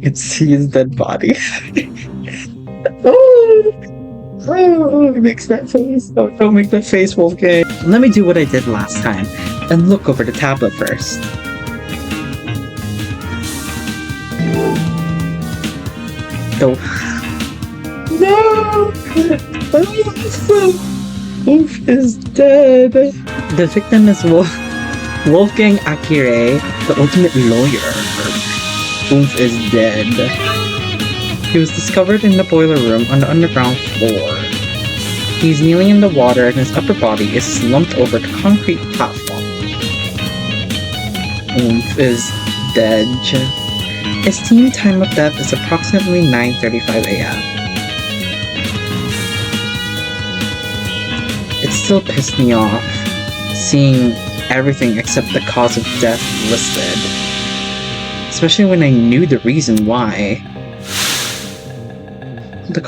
It's his dead body. Oh, it makes that face. Don't make that face, Wolfgang. Let me do what I did last time and look over the tablet first. Oh. No! Wolf is dead. The victim is Wolfgang Akire, the ultimate lawyer. Wolf is dead. He was discovered in the boiler room on the underground floor. He's kneeling in the water and his upper body is slumped over the concrete platform. Wolf is dead. Esteemed time of death is approximately 9:35 a.m. It still pissed me off, seeing everything except the cause of death listed. Especially when I knew the reason why. The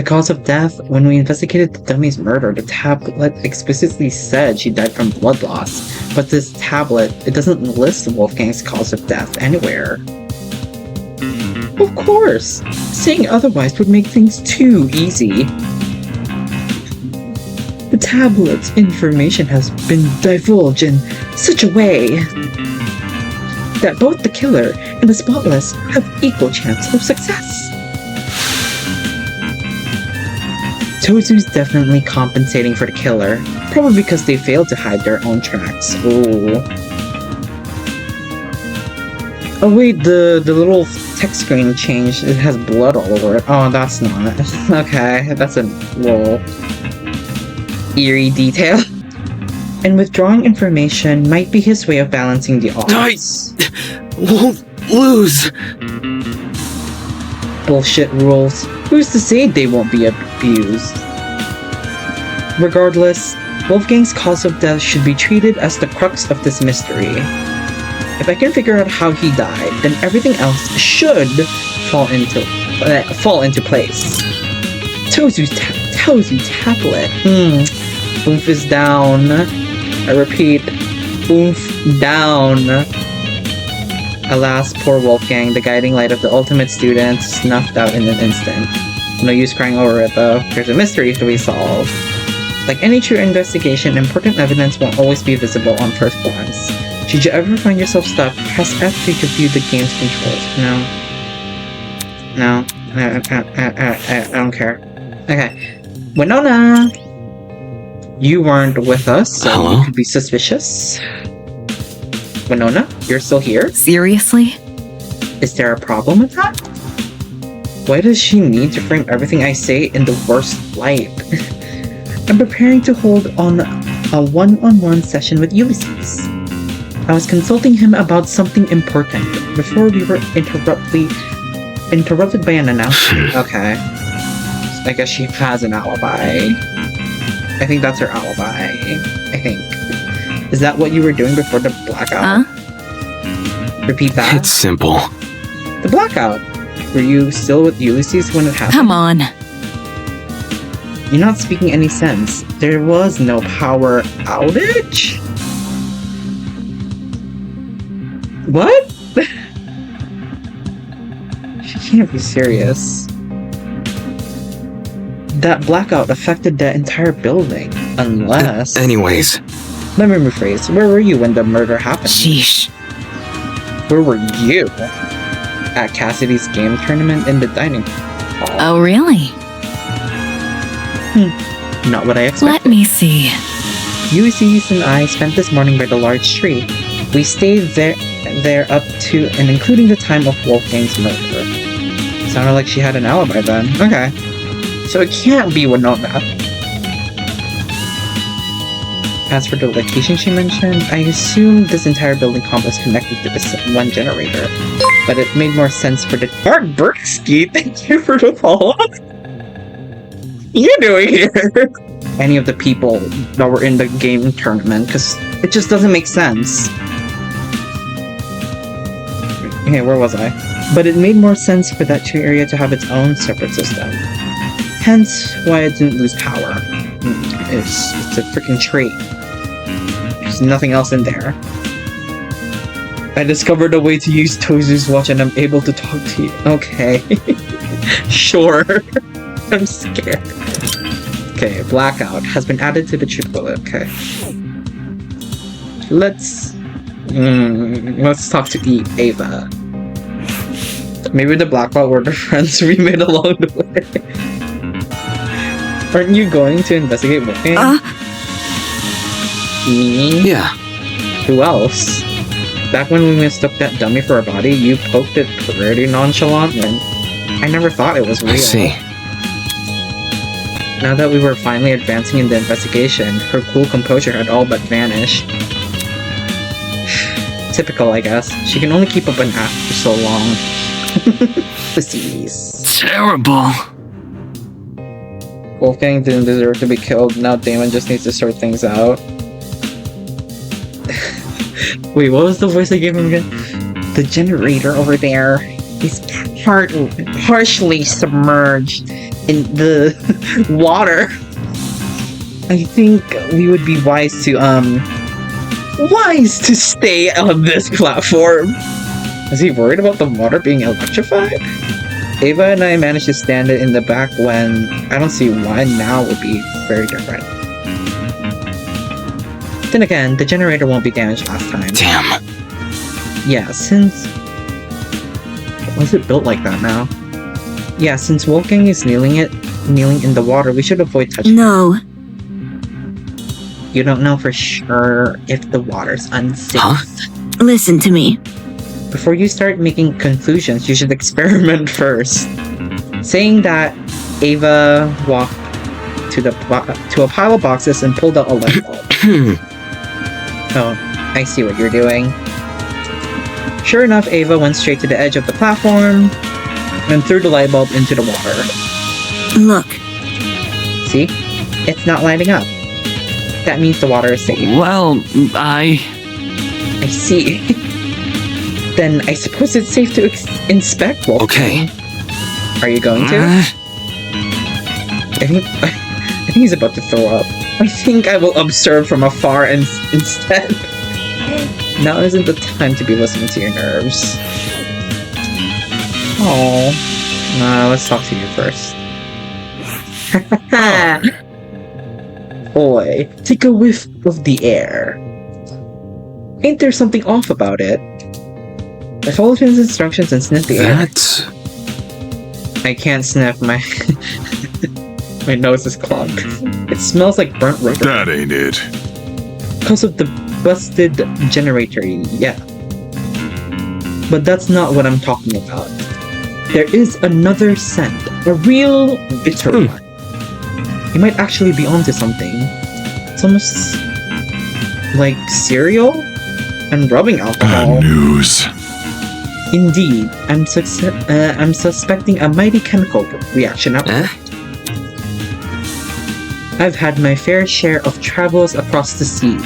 cause of death, when we investigated the dummy's murder, the tablet explicitly said she died from blood loss. But this tablet, it doesn't list Wolfgang's cause of death anywhere. Of course! Saying otherwise would make things too easy. The tablet's information has been divulged in such a way that both the killer and the spotless have equal chance of success. Tozu's definitely compensating for the killer, probably because they failed to hide their own tracks. Ooh. Oh wait, the little text screen changed. It has blood all over it. Oh, that's not. Okay, that's a little eerie detail. And withdrawing information might be his way of balancing the odds. I won't lose. Bullshit rules. Who's to say they won't be abused? Regardless, Wolfgang's cause of death should be treated as the crux of this mystery. If I can figure out how he died, then everything else should fall into place. Tozu's tablet. Oomph is down. I repeat, oomph down. Alas, poor Wolfgang, the guiding light of the ultimate student, snuffed out in an instant. No use crying over it though, there's a mystery to be solved. Like any true investigation, important evidence won't always be visible on first glance. Should you ever find yourself stuck, press F3 to view the game's controls. No, I don't care. Okay, Winona! You weren't with us, so Hello? you could be suspicious. Winona, you're still here? Seriously? Is there a problem with that? Why does she need to frame everything I say in the worst light? I'm preparing to hold on a one-on-one session with Ulysses. I was consulting him about something important before we were interrupted by an announcement. Okay. I guess she has an alibi. I think that's her alibi. I think. Is that what you were doing before the blackout? Huh? Repeat that. It's simple. The blackout. Were you still with Ulysses when it happened? Come on. You're not speaking any sense. There was no power outage? What? She can't be serious. That blackout affected the entire building. Unless... Anyways. Let me rephrase. Where were you when the murder happened? Sheesh. Where were you? At Cassidy's game tournament in the dining hall. Oh, really? Not what I expected. Let me see. Ulysses and I spent this morning by the large tree. We stayed there up to and including the time of Wolfgang's murder. Sounded like she had an alibi then. Okay. So it can't be Winona. As for the location she mentioned, I assumed this entire building complex connected to this one generator. But it made more sense for the Dark Berksky. Thank you for the follow-up. What are you doing here? Any of the people that were in the game tournament, because it just doesn't make sense. Okay, where was I? But it made more sense for that tree area to have its own separate system. Hence why it didn't lose power. It's a freaking tree. There's nothing else in there. I discovered a way to use Tozu's watch and I'm able to talk to you. Okay. Sure. I'm scared. Okay, blackout has been added to the triplet. Okay. Let's talk to Ava. Maybe the blackout were the friends we made along the way. Aren't you going to investigate Wolfgang? Me? Yeah. Who else? Back when we mistook that dummy for a body, you poked it pretty nonchalant, and I never thought it was real. I see. Now that we were finally advancing in the investigation, her cool composure had all but vanished. Typical, I guess. She can only keep up an act for so long. Pussies. Terrible. Wolfgang didn't deserve to be killed, now Damon just needs to sort things out. Wait, what was the voice I gave him again? The generator over there is partially submerged in the water. I think we would be wise to stay on this platform. Is he worried about the water being electrified? Ava and I managed to stand it in the back when I don't see why now would be very different. Then again, the generator won't be damaged last time. Damn. Yeah, since... Was it built like that now? Yeah, since Wolfgang is kneeling in the water, we should avoid touching it. No. You don't know for sure if the water's unsafe. Huh? Listen to me. Before you start making conclusions, you should experiment first. Saying that, Ava walked to a pile of boxes and pulled out a light bulb. Oh, I see what you're doing. Sure enough, Ava went straight to the edge of the platform and threw the light bulb into the water. Look. See? It's not lighting up. That means the water is safe. Well, I see. Then I suppose it's safe to inspect Wolfgang. Okay. Are you going to? I think he's about to throw up. I think I will observe from afar instead. Now isn't the time to be listening to your nerves. Oh. Let's talk to you first. Boy, take a whiff of the air. Ain't there something off about it? I followed his instructions and sniffed the air. I can't sniff, my nose is clogged. It smells like burnt rubber. That ain't it. Because of the busted generator, yeah. But that's not what I'm talking about. There is another scent, a real bitter one. You might actually be onto something. It's almost like cereal and rubbing alcohol. Bad news. Indeed, I'm suspecting a mighty chemical reaction at work. I've had my fair share of travels across the sea,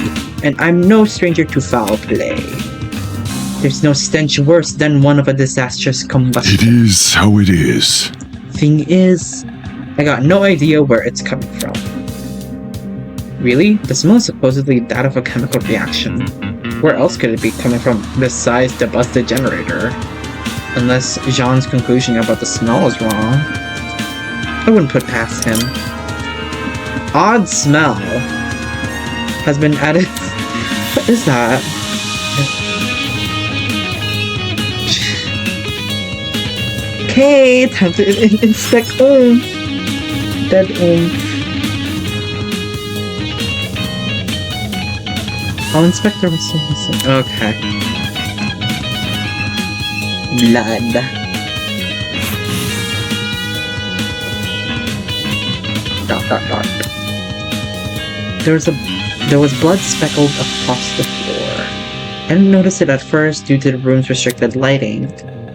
and I'm no stranger to foul play. There's no stench worse than one of a disastrous combustion. It is how it is. Thing is, I got no idea where it's coming from. Really? The smell is supposedly that of a chemical reaction. Where else could it be coming from besides the busted generator? Unless Jean's conclusion about the smell is wrong. I wouldn't put past him. Odd smell has been added. What is that? Okay, time to inspect OOMF. Dead OOMF. I'll inspect the results. Okay. Blood. Dot. There was blood speckled across the floor. I didn't notice it at first due to the room's restricted lighting,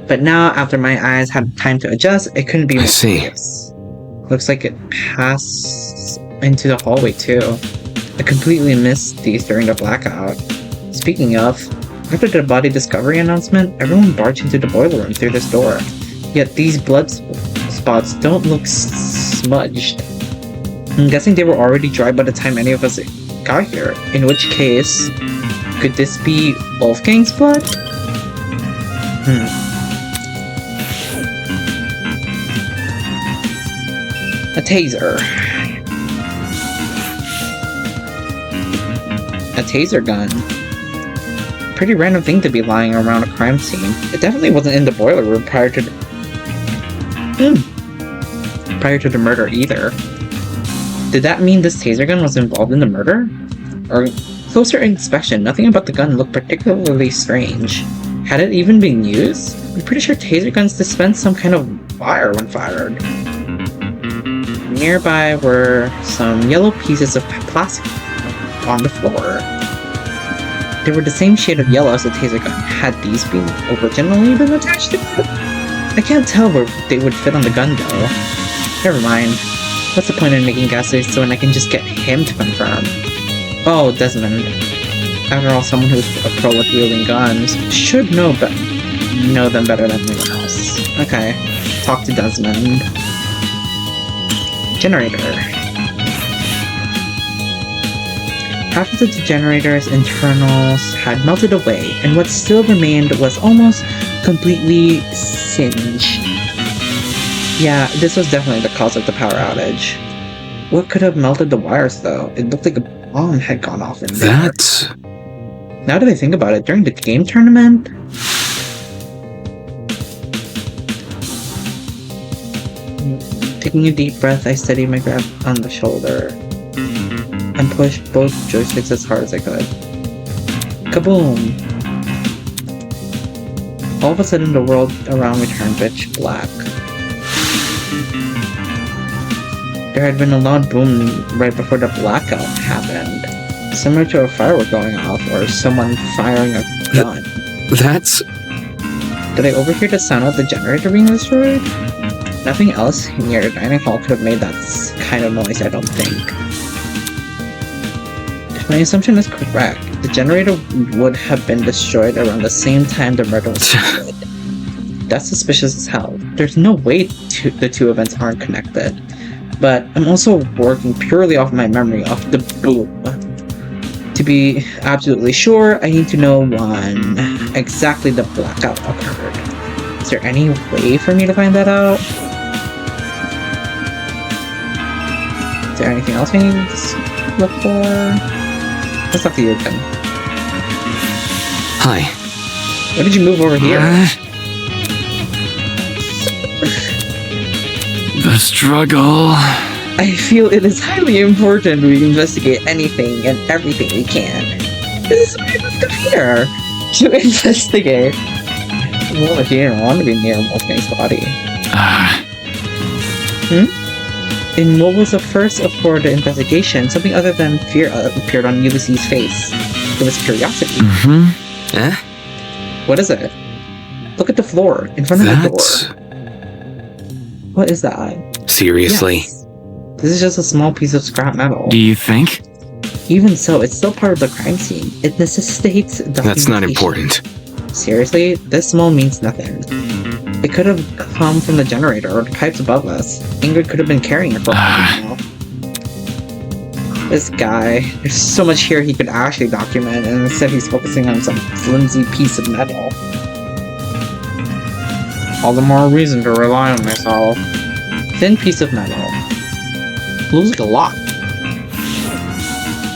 but now after my eyes had time to adjust, it couldn't be more obvious. Looks like it passed into the hallway too. I completely missed these during the blackout. Speaking of, after the body discovery announcement, everyone barged into the boiler room through this door. Yet these blood spots don't look smudged. I'm guessing they were already dry by the time any of us got here. In which case, could this be Wolfgang's blood? A taser. A taser gun. Pretty random thing to be lying around a crime scene. It definitely wasn't in the boiler room prior to the murder either. Did that mean this taser gun was involved in the murder? Or closer inspection, nothing about the gun looked particularly strange. Had it even been used? I'm pretty sure taser guns dispense some kind of fire when fired. Nearby were some yellow pieces of plastic on the floor. They were the same shade of yellow as the taser gun. Had these been originally been attached to it? I can't tell where they would fit on the gun though. Never mind. What's the point in making guesses so when I can just get him to confirm? Oh, Desmond. After all, someone who's a pro with wielding guns should know them better than anyone else. Okay, talk to Desmond. Generator. Half of the generator's internals had melted away, and what still remained was almost completely singed. Yeah, this was definitely the cause of the power outage. What could have melted the wires, though? It looked like a bomb had gone off in there. That's... Now that I think about it, during the game tournament... Taking a deep breath, I steadied my grip on the shoulder and pushed both joysticks as hard as I could. Kaboom! All of a sudden, the world around me turned pitch black. There had been a loud boom right before the blackout happened, similar to a firework going off or someone firing a gun. That's... Did I overhear the sound of the generator being destroyed? Nothing else near the dining hall could have made that kind of noise, I don't think. If my assumption is correct, the generator would have been destroyed around the same time the murder was committed. That's suspicious as hell. There's no way the two events aren't connected. But I'm also working purely off my memory of the boom. To be absolutely sure, I need to know when exactly the blackout occurred. Is there any way for me to find that out? Is there anything else I need to look for? Let's talk to you again. Hi. Why did you move over here? The struggle... I feel it is highly important we investigate anything and everything we can. This is why I left here. To investigate. Well, if you didn't want to be near Wolfgang's body. And what was the first for the investigation? Something other than fear appeared on Ulysses' face. It was curiosity. Eh? What is it? Look at the floor, in front of the door. What is that? Seriously? Yes. This is just a small piece of scrap metal. Do you think? Even so, it's still part of the crime scene. It necessitates documentation. That's not important. Seriously? This small means nothing. It could have come from the generator or the pipes above us. Ingrid could have been carrying it for all we know. This guy, there's so much here he could actually document, and instead he's focusing on some flimsy piece of metal. All the more reason to rely on myself. Thin piece of metal. Looks like a lock.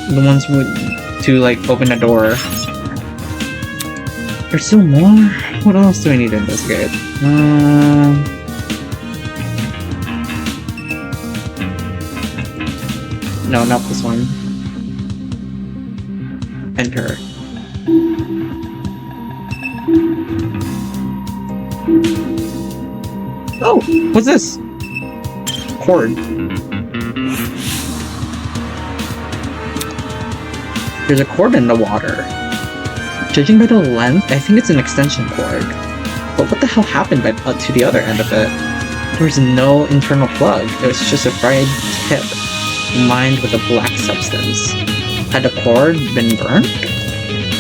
The ones to like open the door. There's still more? What else do we need to investigate? No, not this one. Enter. Oh! What's this? Cord. There's a cord in the water. Judging by the length, I think it's an extension cord. But what the hell happened to the other end of it? There was no internal plug. It was just a fried tip lined with a black substance. Had the cord been burnt?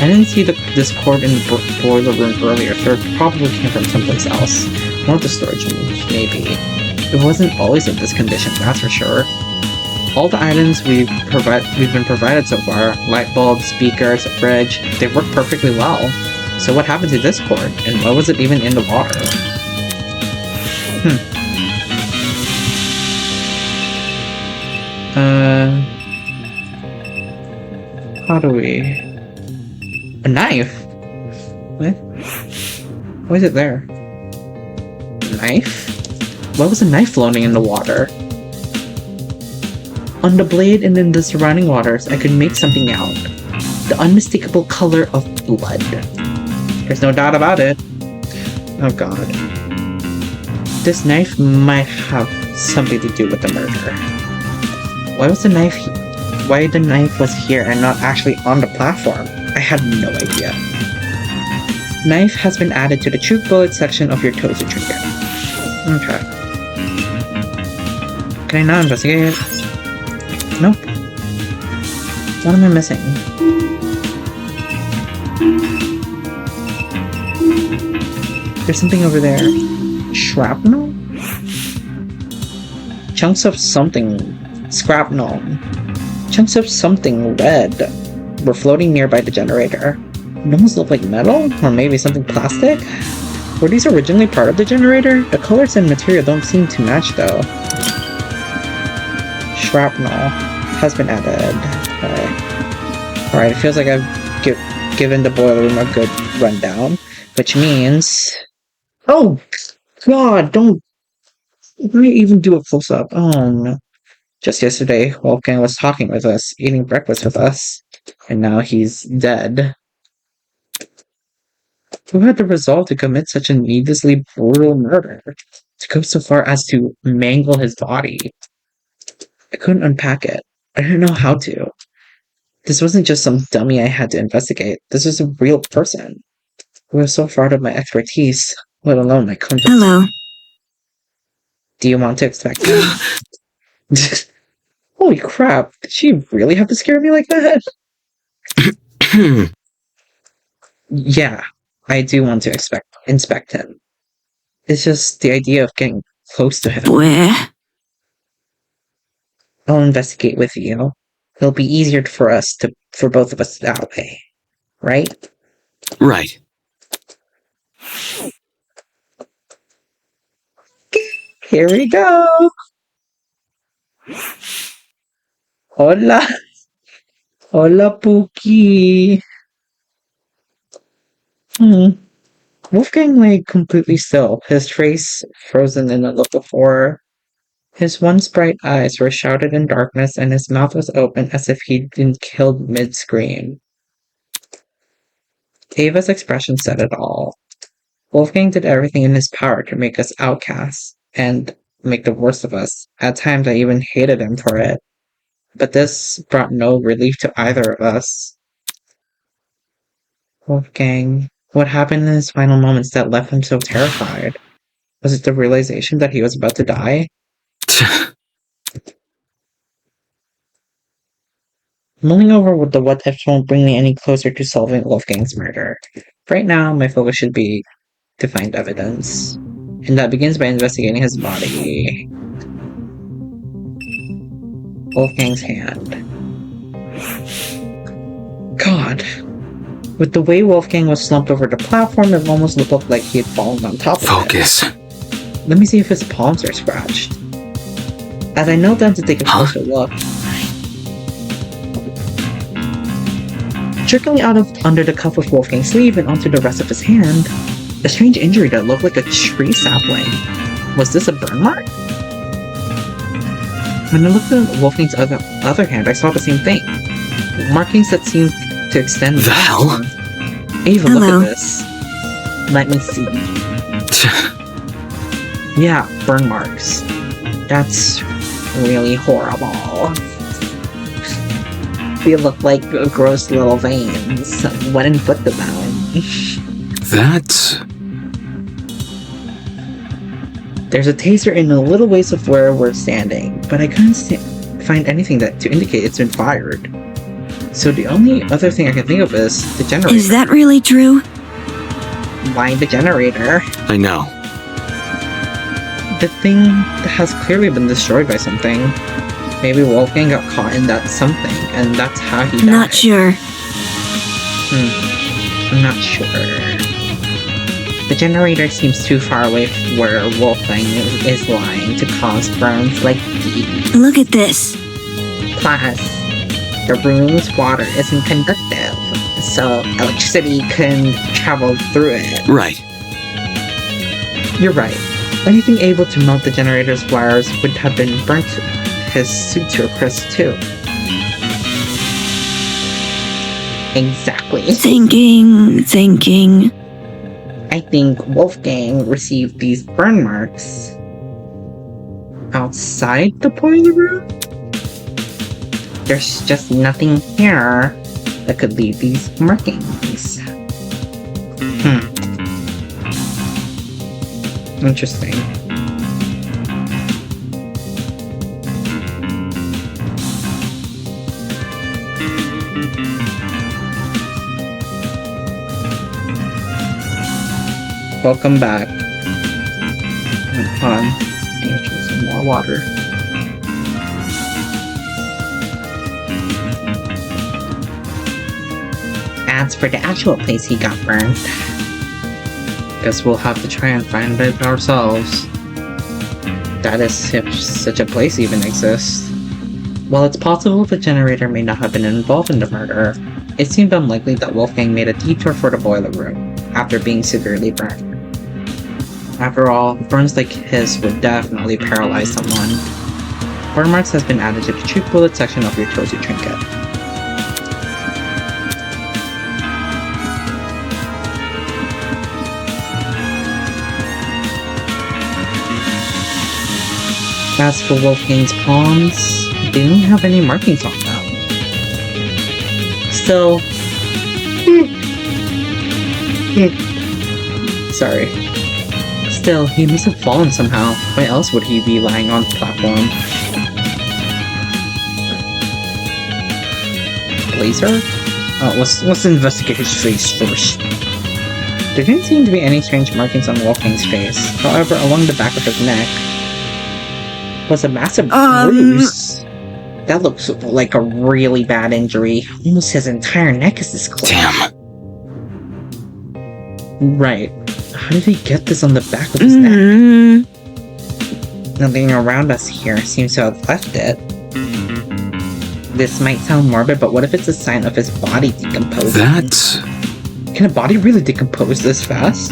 I didn't see this cord in the boiler room earlier, so it probably came from someplace else. One of the storage rooms, maybe. It wasn't always in this condition, that's for sure. All the items we've been provided so far, light bulbs, speakers, a fridge, they work perfectly well. So what happened to this cord? And why was it even in the water? How do we... A knife? What? Why is it there? A knife? Why was a knife floating in the water? On the blade and in the surrounding waters, I could make something out. The unmistakable color of blood. There's no doubt about it. Oh god. This knife might have something to do with the murder. Why was the knife why the knife was here and not actually on the platform? I had no idea. Knife has been added to the choke bullet section of your Tozu trinket. Okay. Can I not investigate it? Nope. What am I missing? There's something over there. Shrapnel? Chunks of something. Scrapnel. Chunks of something red were floating nearby the generator. It almost looked like metal? Or maybe something plastic? Were these originally part of the generator? The colors and material don't seem to match though. Shrapnel has been added. Alright, it feels like I've given the boiler room a good rundown. Which means... Oh! God, don't... Why even do a close-up? Oh no. Just yesterday, Wolfgang was talking with us, eating breakfast with us. And now he's dead. Who had the resolve to commit such a needlessly brutal murder? To go so far as to mangle his body? I couldn't unpack it. I didn't know how to. This wasn't just some dummy I had to investigate. This was a real person. Who was so far out of my expertise, let alone my comfort. Hello. Do you want to expect me? Holy crap, did she really have to scare me like that? Yeah, I do want to inspect him. It's just the idea of getting close to him. Where? I'll investigate with you. It'll be easier for both of us that way. Right? Right. Here we go! Hola! Hola, Pookie! Wolfgang lay completely still, his face frozen in a look of horror. His once bright eyes were shrouded in darkness, and his mouth was open as if he'd been killed mid-scream. Ava's expression said it all. Wolfgang did everything in his power to make us outcasts, and make the worst of us. At times I even hated him for it. But this brought no relief to either of us. Wolfgang, what happened in his final moments that left him so terrified? Was it the realization that he was about to die? Mulling over with the what ifs won't bring me any closer to solving Wolfgang's murder. Right now, my focus should be to find evidence. And that begins by investigating his body. Wolfgang's hand. God. With the way Wolfgang was slumped over the platform, it almost looked like he had fallen on top of Focus. it. Let me see if his palms are scratched. As I knelt down to take a closer look, trickling out of under the cuff of Wolfgang's sleeve and onto the rest of his hand, a strange injury that looked like a tree sapling. Was this a burn mark? When I looked at Wolfgang's other hand, I saw the same thing. Markings that seemed to extend... The hell? Ava, Hello. look at this. Let me see. Yeah, burn marks. That's really horrible. They look like gross little veins. What inflicted them? That's... There's a taser in a little ways of where we're standing, but I couldn't find anything to indicate it's been fired. So the only other thing I can think of is the generator. Is that really true? Why the generator? I know. The thing that has clearly been destroyed by something. Maybe Wolfgang got caught in that something, and that's how he died. Not sure. I'm not sure. The generator seems too far away from where Wolfgang is lying to cause burns like these. Look at this. Plus, the room's water isn't conductive, so electricity can travel through it. Right. You're right. Anything able to melt the generator's wires would have been burnt his suit to a crisp too. Exactly. Thinking. I think Wolfgang received these burn marks outside the boiler room. There's just nothing here that could leave these markings. Interesting. Welcome back. Hold on. I need to drink some more water. As for the actual place he got burned, guess we'll have to try and find it ourselves. That is if such a place even exists. While it's possible the generator may not have been involved in the murder, it seemed unlikely that Wolfgang made a detour for the boiler room after being severely burned. After all, burns like his would definitely paralyze someone. Burn marks has been added to the cheap bullet section of your Tozu trinket. As for Wolfgang's palms, they didn't have any markings on them. Still... Sorry. Still, he must have fallen somehow. Why else would he be lying on the platform? Blazer? Let's investigate his face first. There didn't seem to be any strange markings on Wolfgang's face. However, along the back of his neck was a massive bruise. That looks like a really bad injury. Almost his entire neck is discolored. Damn. Right. How did he get this on the back of his neck? Nothing around us here seems to have left it. This might sound morbid, but what if it's a sign of his body decomposing? Can a body really decompose this fast?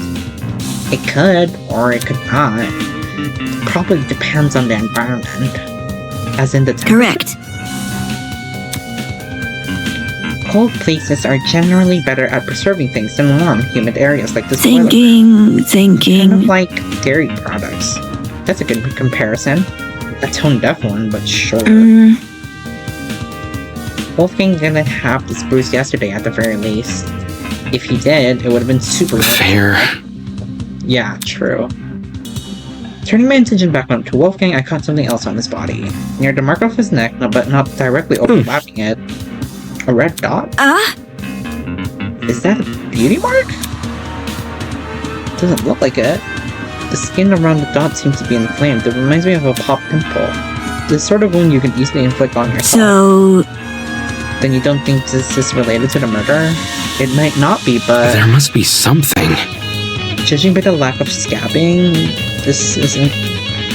It could, or it could not. It probably depends on the environment. As in the temperature. Correct. Cold places are generally better at preserving things than warm, humid areas like this. Thinking. Kind of like dairy products. That's a good comparison. A tone-deaf one, but sure. Wolfgang didn't have this bruise yesterday at the very least. If he did, it would have been super fair. Yeah, true. Turning my attention back onto Wolfgang, I caught something else on his body. Near the mark of his neck, but not directly overlapping it. A red dot? Is that a beauty mark? Doesn't look like it. The skin around the dot seems to be inflamed. It reminds me of a pop pimple. This sort of wound you can easily inflict on yourself. So... Then you don't think this is related to the murder? It might not be, but... There must be something. Judging by the lack of scabbing, this is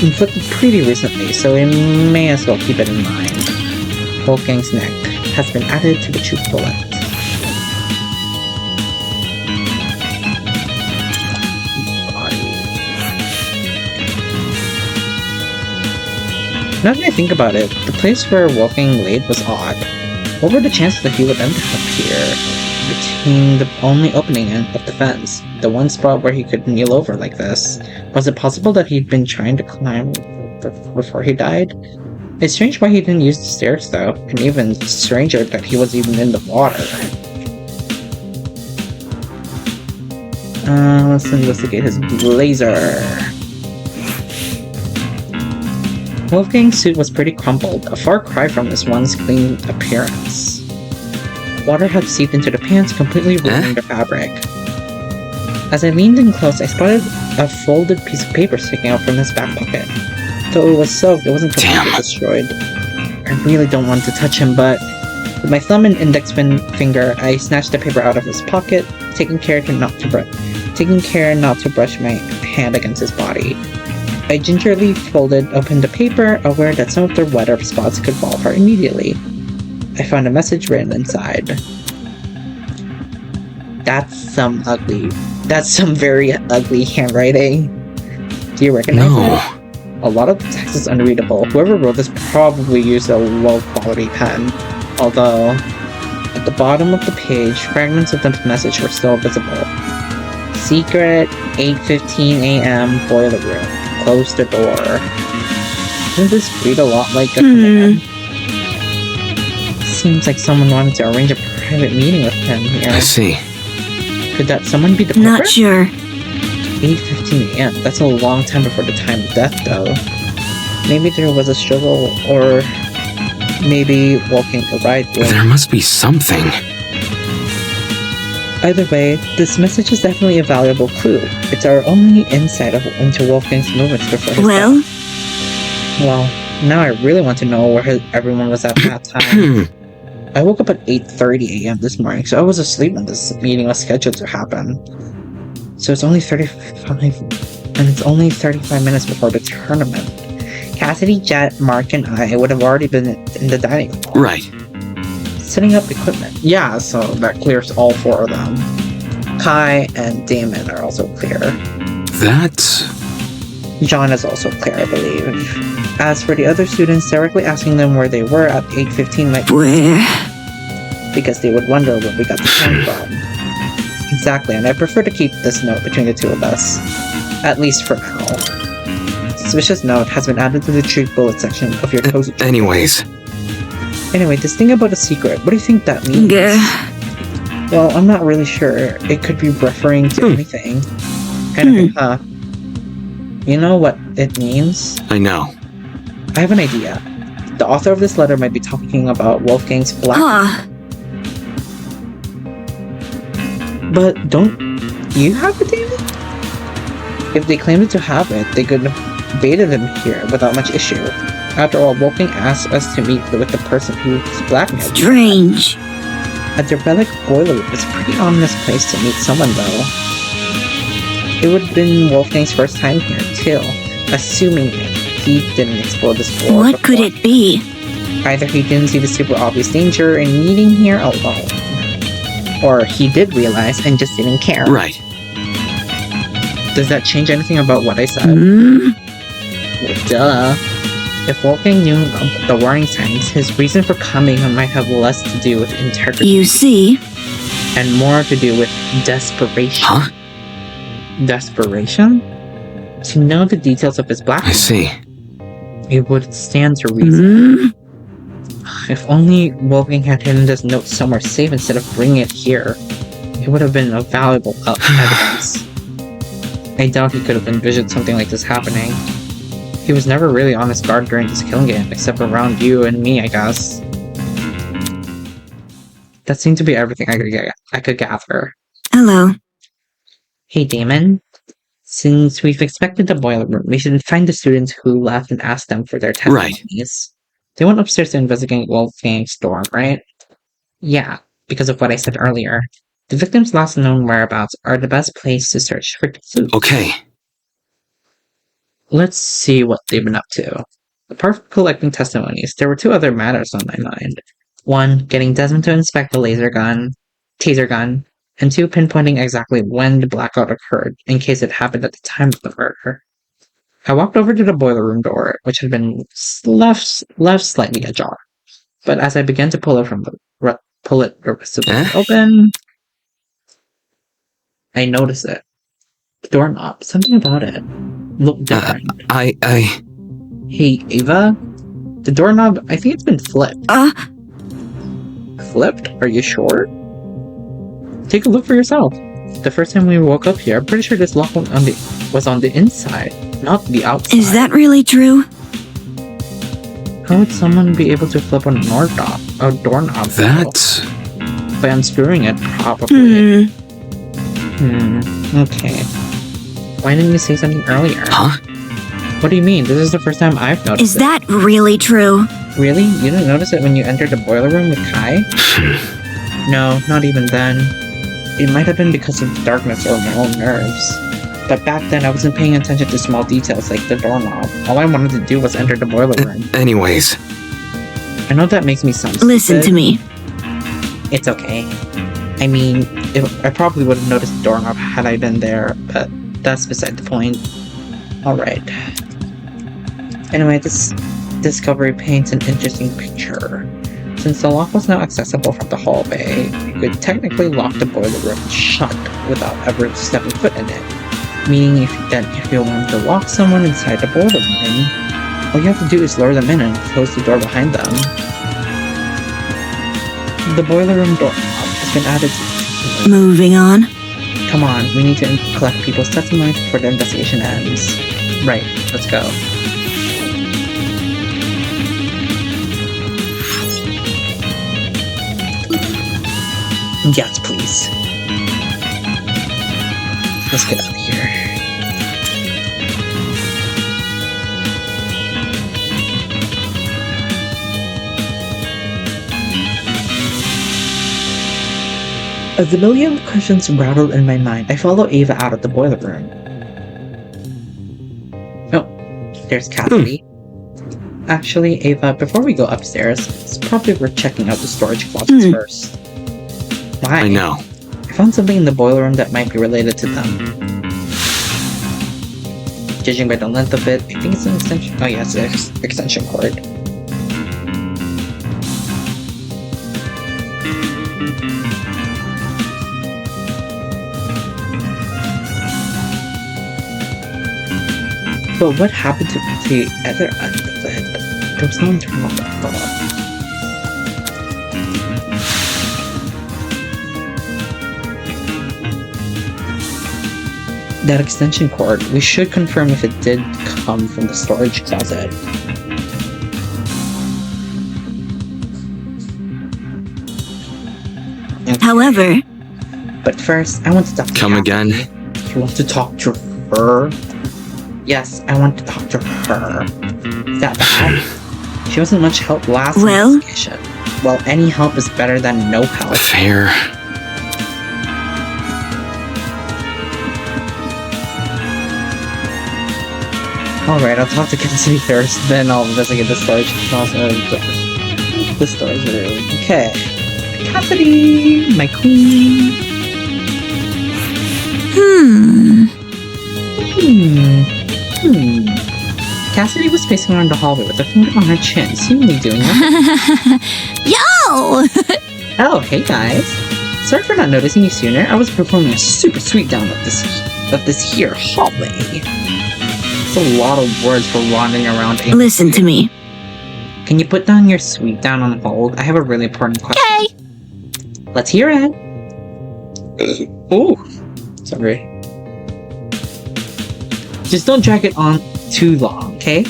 inflicted pretty recently, so we may as well keep it in mind. Wolfgang's neck has been added to the tube bullet. Body. Now that I think about it, the place where Wolfgang laid was odd. What were the chances that he would end up here, between the only opening of the fence, the one spot where he could kneel over like this? Was it possible that he'd been trying to climb before he died? It's strange why he didn't use the stairs though, and even stranger that he was even in the water. Let's investigate his blazer. Wolfgang's suit was pretty crumpled, a far cry from his once clean appearance. Water had seeped into the pants, completely ruining the fabric. As I leaned in close, I spotted a folded piece of paper sticking out from his back pocket. Though it was soaked, it wasn't completely destroyed. I really don't want to touch him, but with my thumb and index finger, I snatched the paper out of his pocket, taking care not to taking care not to brush my hand against his body. I gingerly folded open the paper, aware that some of the wetter spots could fall apart immediately. I found a message written inside. That's some very ugly handwriting. Do you recognize it? A lot of the text is unreadable. Whoever wrote this probably used a low-quality pen. Although, at the bottom of the page, fragments of the message were still visible. Secret, 8:15 a.m., boiler room. Close the door. Doesn't this read a lot like a command? Seems like someone wanted to arrange a private meeting with him here. I see. Could that someone be the Not culprit? sure. 8:15 a.m. That's a long time before the time of death, though. Maybe there was a struggle, or maybe walking the right way. There must be something. Either way, this message is definitely a valuable clue. It's our only insight into Wolfgang's movements before his Well, death. Well, now I really want to know where everyone was at that time. I woke up at 8:30 a.m. this morning, so I was asleep when this meeting was scheduled to happen. So it's only 35 minutes before the tournament. Cassidy, Jet, Mark, and I would have already been in the dining hall. Right. Setting up equipment. Yeah, so that clears all four of them. Kai and Damon are also clear. That's... John is also clear, I believe. As for the other students, directly asking them where they were at 8:15 might be where? because they would wonder where we got the time from. Exactly, and I prefer to keep this note between the two of us. At least for now. Suspicious note has been added to the treat bullet section of your cozy. Anyways. Anyway, this thing about a secret, what do you think that means? Well, I'm not really sure. It could be referring to anything. Kind of, You know what it means? I know. I have an idea. The author of this letter might be talking about Wolfgang's black. But don't you have it, David? If they claimed to have it, they could have baited him here without much issue. After all, Wolfgang asked us to meet with the person who's blackmailed. Strange. At the relic boiler room, it's a pretty ominous place to meet someone, though. It would have been Wolfgang's first time here, too. Assuming he didn't explore this floor What before. could it be? Either he didn't see the super obvious danger in meeting here alone, or he did realize and just didn't care. Right. Does that change anything about what I said? Well, duh. If Wolfgang knew the warning signs, his reason for coming might have less to do with integrity. You see? And more to do with desperation. Huh? Desperation? To know the details of his I blackmail. see. It would stand to reason. If only Wolfgang had hidden this note somewhere safe instead of bringing it here, it would have been a valuable evidence. I doubt he could have envisioned something like this happening. He was never really on his guard during this killing game, except around you and me, I guess. That seemed to be everything I could gather. Hello. Hey, Damon. Since we've inspected the boiler room, we should find the students who left and ask them for their testimonies. They went upstairs to investigate Wolfgang's dorm, right? Yeah, because of what I said earlier. The victim's last known whereabouts are the best place to search for clues. Okay. Let's see what they've been up to. Apart from collecting testimonies, there were two other matters on my mind. One, getting Desmond to inspect the taser gun, and two, pinpointing exactly when the blackout occurred, in case it happened at the time of the murder. I walked over to the boiler room door, which had been left slightly ajar. But as I began to pull it open, I noticed it. The doorknob, something about it looked different. Hey, Ava? The doorknob, I think it's been flipped. Flipped? Are you sure? Take a look for yourself. The first time we woke up here, I'm pretty sure this lock was on the inside, not the outside. Is that really true? How would someone be able to flip a doorknob? That's... By unscrewing it, probably. Okay. Why didn't you say something earlier? Huh? What do you mean? This is the first time I've noticed Is that really true? Really? You didn't notice it when you entered the boiler room with Kai? No, not even then. It might have been because of darkness or my own nerves. But back then, I wasn't paying attention to small details like the doorknob. All I wanted to do was enter the boiler room. Anyways. I know that makes me sound stupid. Listen to me. It's okay. I mean, I probably would have noticed the doorknob had I been there, but that's beside the point. Alright. Anyway, this discovery paints an interesting picture. Since the lock was now accessible from the hallway, you could technically lock the boiler room shut without ever stepping foot in it. Meaning if you want to lock someone inside the boiler room, all you have to do is lure them in and close the door behind them. The boiler room doorknob has been added to... Moving on. Come on, we need to collect people's testimony before the investigation ends. Right, let's go. Yes, please. Let's get out of here. As a million questions rattled in my mind, I followed Ava out of the boiler room. Oh, there's Cassidy. Actually, Ava, before we go upstairs, it's probably worth checking out the storage closets first. Why? I know. I found something in the boiler room that might be related to them. Judging by the length of it, I think it's an extension. Oh, yeah, it's an extension cord. But what happened to the other end of it? There was no internal follow-up. That extension cord, we should confirm if it did come from the storage closet. Okay. However, But first, I want to talk to Come Cassidy. again? You want to talk to her? Yes, I want to talk to her. Is that bad? She wasn't much help last investigation. Well, any help is better than no help. Fair. Alright, I'll talk to Cassidy first, then I'll investigate the storage closet. The storage room. Okay. Cassidy, my queen. Cassidy was pacing around the hallway with a finger on her chin, seemingly doing nothing. Yo! Oh, hey guys. Sorry for not noticing you sooner. I was performing a super sweet down of this here hallway. It's a lot of words for wandering around. Listen to me. Can you put down your sweet down on hold? I have a really important question. Okay. Let's hear it. Oh, sorry. Just don't drag it on too long, okay?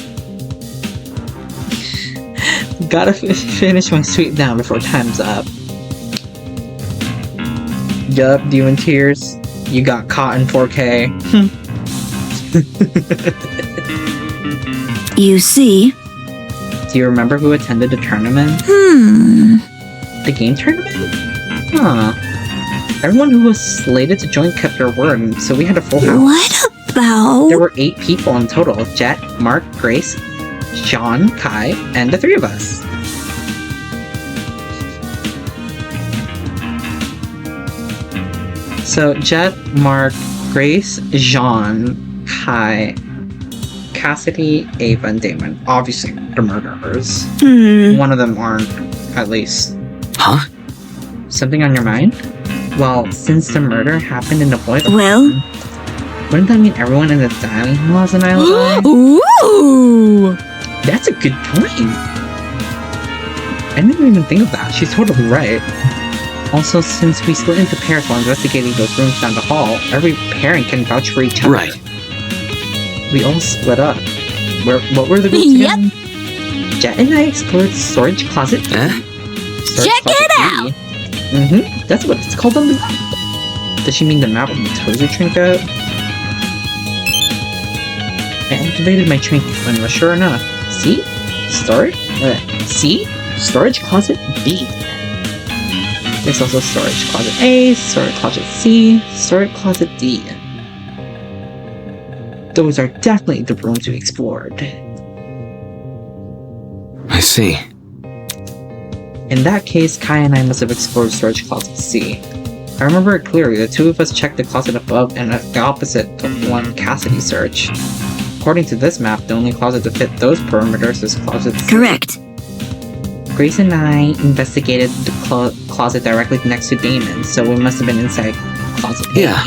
Gotta finish my sweet down before time's up. Yup, Demon Tears. You got caught in 4K. You see? Do you remember who attended the tournament? The game tournament? Huh. Everyone who was slated to join kept their word, so we had a full house. What about... There were 8 people in total. Jet, Mark, Grace, Sean, Kai, and the 3 of us. So, Jet, Mark, Grace, Jean, Kai, Cassidy, Ava, and Damon. Obviously, the murderers. One of them aren't, at least. Huh? Something on your mind? Well, since the murder happened in the boiler room, wouldn't that mean everyone in the dining hall has an alibi? Ooh! That's a good point. I didn't even think of that. She's totally right. Also, since we split into pairs while investigating those rooms down the hall, every pairing can vouch for each other. Right. We all split up. What were the groups again? Jet and I explored storage closet. Check it out! That's what it's called on the map. Does she mean the map of the Tozer trinket? I activated my trinket and was sure enough. See? Storage closet B. There's also storage closet A, storage closet C, storage closet D. Those are definitely the rooms we explored. I see. In that case, Kai and I must have explored storage closet C. I remember it clearly, the two of us checked the closet above and the opposite to one Cassidy searched. According to this map, the only closet to fit those perimeters is closet C. Correct. Grace and I investigated the closet directly next to Damon, so we must have been inside closet A. Yeah.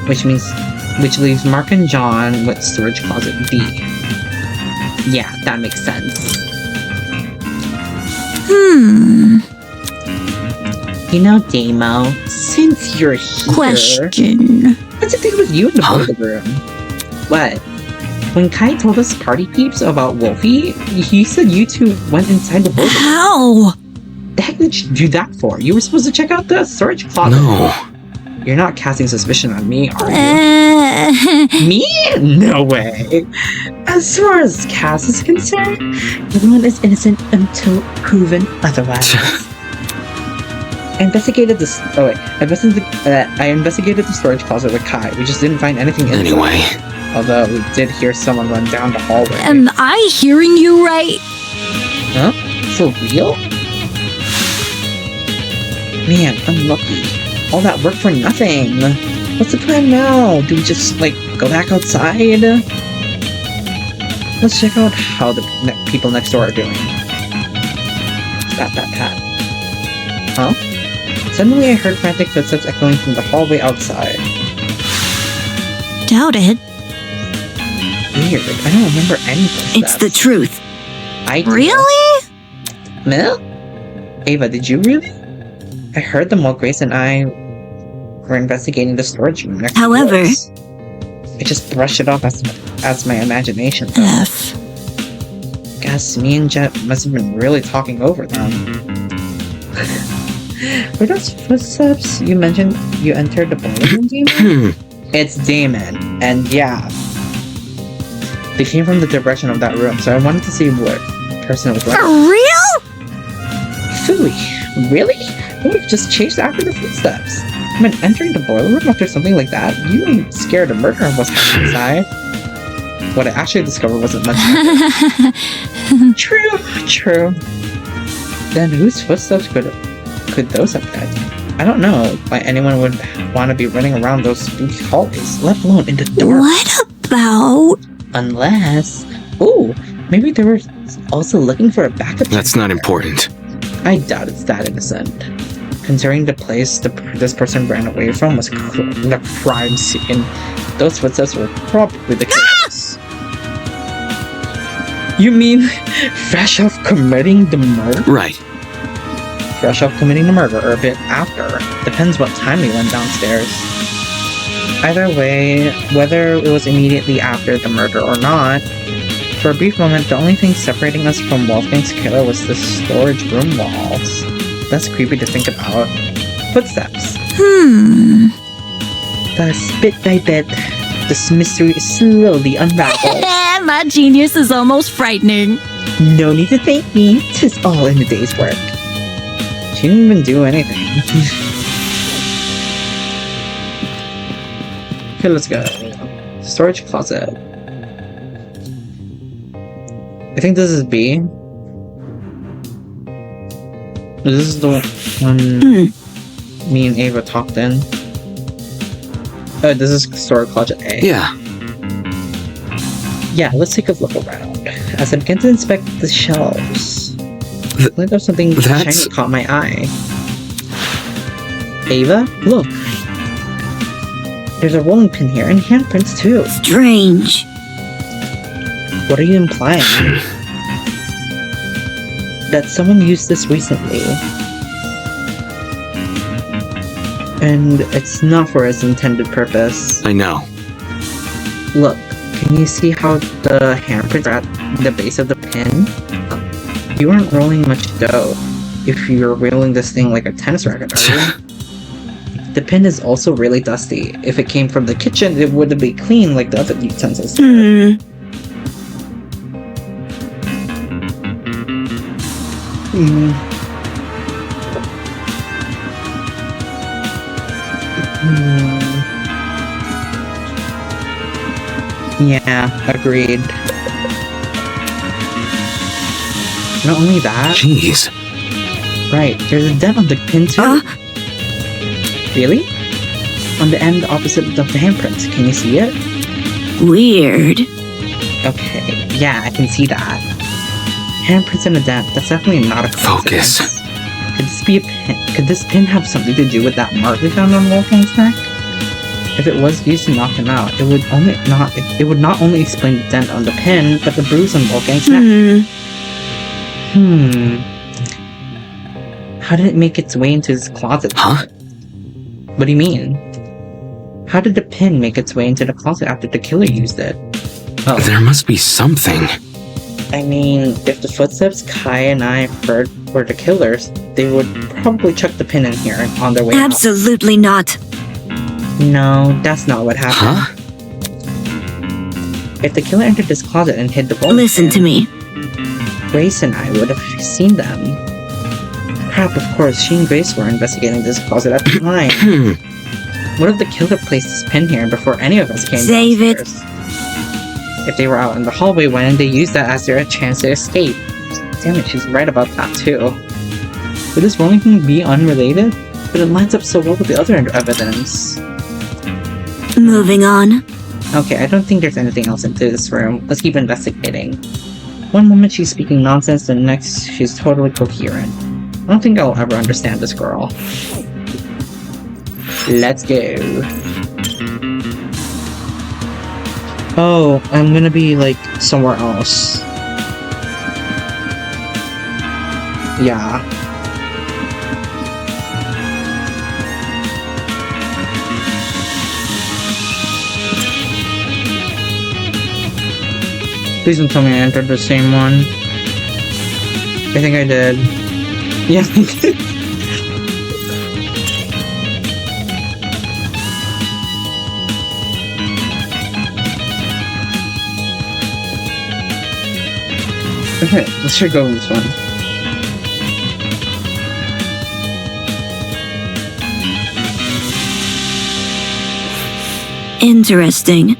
Which leaves Mark and John with storage closet D. Yeah, that makes sense. You know, Damo, since you're here... Question. What's the thing with you in the boiler room? What? When Kai told us party peeps about Wolfie, he said you two went inside the boiler room. How? The heck did you do that for? You were supposed to check out the storage closet. No. You're not casting suspicion on me, are you? Me? No way. As far as Cass is concerned, everyone is innocent until proven otherwise. I investigated this. I investigated the storage closet with Kai. We just didn't find anything inside. Anyway. Although we did hear someone run down the hallway. Am I hearing you right? Huh? For real? Man, unlucky. All that work for nothing. What's the plan now? Do we just, go back outside? Let's check out how the people next door are doing. Pat. Huh? Suddenly I heard frantic footsteps echoing from the hallway outside. Doubt it. Weird. I don't remember any footsteps. It's the truth. I do. Really? Mel? Ava, did you really? I heard them while Grace and I were investigating the storage room next However, to yours. I just brushed it off as my imagination, though. F. Guess me and Jet must have been really talking over them. Were those footsteps you mentioned you entered the boiler room, Damon? It's Damon, and yeah. They came from the direction of that room, so I wanted to see what person was like. For real? Phooey, really? I would have just chased after the footsteps. I mean, entering the boiler room after something like that, you ain't scared a murderer of what's happening inside. What I actually discovered wasn't much. True. Then whose footsteps could those have been? I don't know why anyone would want to be running around those spooky hallways, let alone in the dark. What about... Unless... Ooh, maybe they were also looking for a backup. That's not important. I doubt it's that innocent. Considering the place this person ran away from was the crime scene, those footsteps were probably the killers. You mean fresh off committing the murder? Right. Fresh off committing the murder, or a bit after. Depends what time they went downstairs. Either way, whether it was immediately after the murder or not, for a brief moment, the only thing separating us from Wolfgang's killer was the storage room walls. That's creepy to think about. Footsteps. Thus, bit by bit, this mystery is slowly unraveled. My genius is almost frightening. No need to thank me, 'tis all in the day's work. She didn't even do anything. Okay, let's go. Storage closet. I think this is B. This is the one me and Ava talked in. Oh, this is storage closet A. Yeah. Yeah, let's take a look around. As I begin to inspect the shelves, I think there's something shiny caught my eye. Ava, look. There's a rolling pin here and handprints too. Strange. What are you implying? That someone used this recently. And it's not for its intended purpose. I know. Look, can you see how the handprints are at the base of the pin? You aren't rolling much dough if you're rolling this thing like a tennis racket, are you? The pin is also really dusty. If it came from the kitchen, it wouldn't be clean like the other utensils. Yeah, agreed. Not only that, Jeez. right, there's a dent on the pin too. Really? On the end opposite of the handprints. Can you see it? Weird. Okay, yeah, I can see that. Handprints and a dent, that's definitely not a coincidence. Focus. Could this be a pin? Could this pin have something to do with that mark we found on Wolfgang's neck? If it was used to knock him out, it would not only explain the dent on the pin, but the bruise on Wolfgang's neck. How did it make its way into his closet? Huh? What do you mean? How did the pin make its way into the closet after the killer used it? Oh, There must be something. I mean, if the footsteps Kai and I heard were the killers, they would probably chuck the pin in here on their way out. Absolutely not. No, that's not what happened. Huh? If the killer entered this closet and hid the bowling Listen pin, to me. Grace and I would have seen them. Crap, of course, she and Grace were investigating this closet at the time. What if the killer placed this pin here before any of us came Save it. downstairs? If they were out in the hallway, why didn't they use that as their chance to escape? Damn it, she's right about that too. Would this bowling thing be unrelated? But it lines up so well with the other evidence. Moving on. Okay, I don't think there's anything else into this room. Let's keep investigating. One moment she's speaking nonsense, the next she's totally coherent. I don't think I'll ever understand this girl. Let's go. Oh, I'm gonna be like somewhere else. Yeah. Please don't tell me I entered the same one. I think I did. Yeah, I did. Okay, let's try go with this one. Interesting.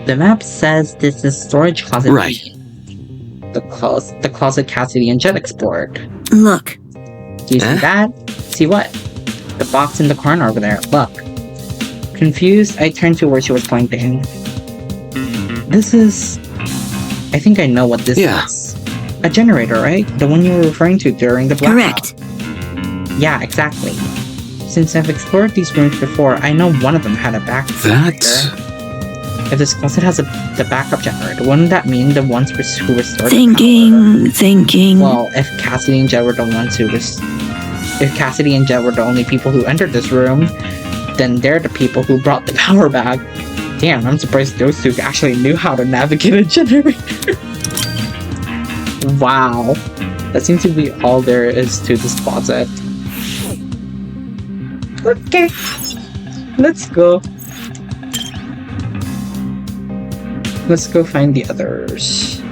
The map says this is storage closet Right. B. The closet Cassidy and Jet explored. Look. Do you see that? See what? The box in the corner over there. Look. Confused, I turned to where she was pointing. This is... I think I know what this is. A generator, right? The one you were referring to during the blackout. Correct. Yeah, exactly. Since I've explored these rooms before, I know one of them had a backup generator. If this closet has the backup generator, wouldn't that mean the ones who restored Thinking. Well, if Cassidy and Jet were the ones who if Cassidy and Jet were the only people who entered this room, then they're the people who brought the power back. Damn, I'm surprised those two actually knew how to navigate a generator. Wow. That seems to be all there is to this closet. Okay. Let's go. Let's go find the others.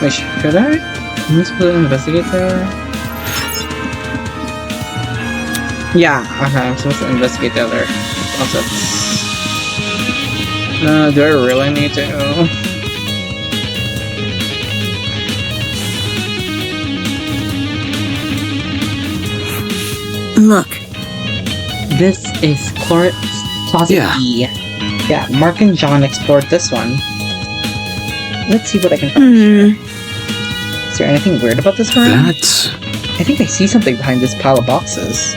Wait, should I? Am I supposed to investigate there? Yeah, okay, I'm supposed to investigate the other closets. Do I really need to? Look. This is Closet E. Yeah, Mark and John explored this one. Let's see what I can find. Is there anything weird about this room? I think I see something behind this pile of boxes.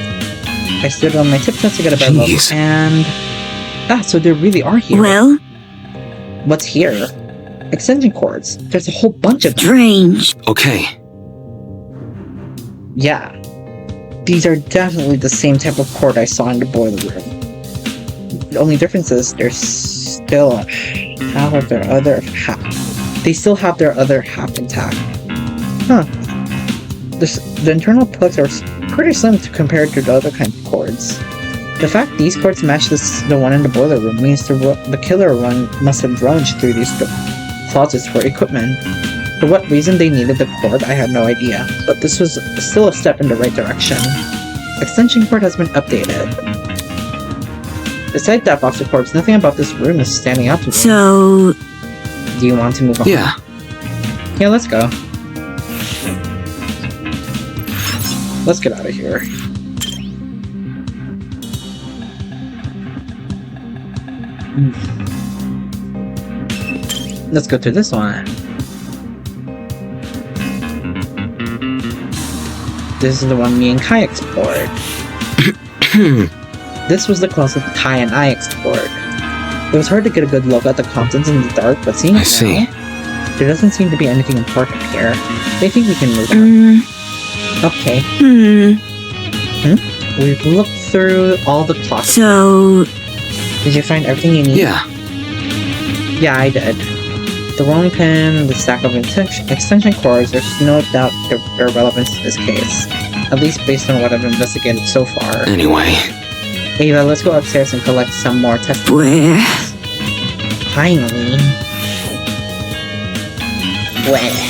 I stood on my tiptoes to get a better look, and... so there really are here. Well? What's here? Extension cords. There's a whole bunch of them. Strange. Okay. Yeah. These are definitely the same type of cord I saw in the boiler room. The only difference is they still have their other half. They still have their other half intact. Huh. The internal plugs are pretty slim compared to the other kind of cords. The fact these cords match the one in the boiler room means the killer one must have rummaged through these closets for equipment. For what reason they needed the cord, I have no idea, but this was still a step in the right direction. Extension cord has been updated. Besides that box of cords, nothing about this room is standing out to me. So, Do you want to move on? Yeah. Yeah, let's go. Let's get out of here. Let's go to this one. This is the one me and Kai explored. This was the closet Kai and I explored. It was hard to get a good look at the contents in the dark, but seeing it I see. now, there doesn't seem to be anything important here. I think we can move on. Okay. We've looked through all the closets. so, Did you find everything you need? Yeah. Yeah, I did. The rolling pin, the stack of extension cords, there's no doubt their relevance to this case. At least based on what I've investigated so far. Anyway. Ava, let's go upstairs and collect some more testing. where? Finally. Where?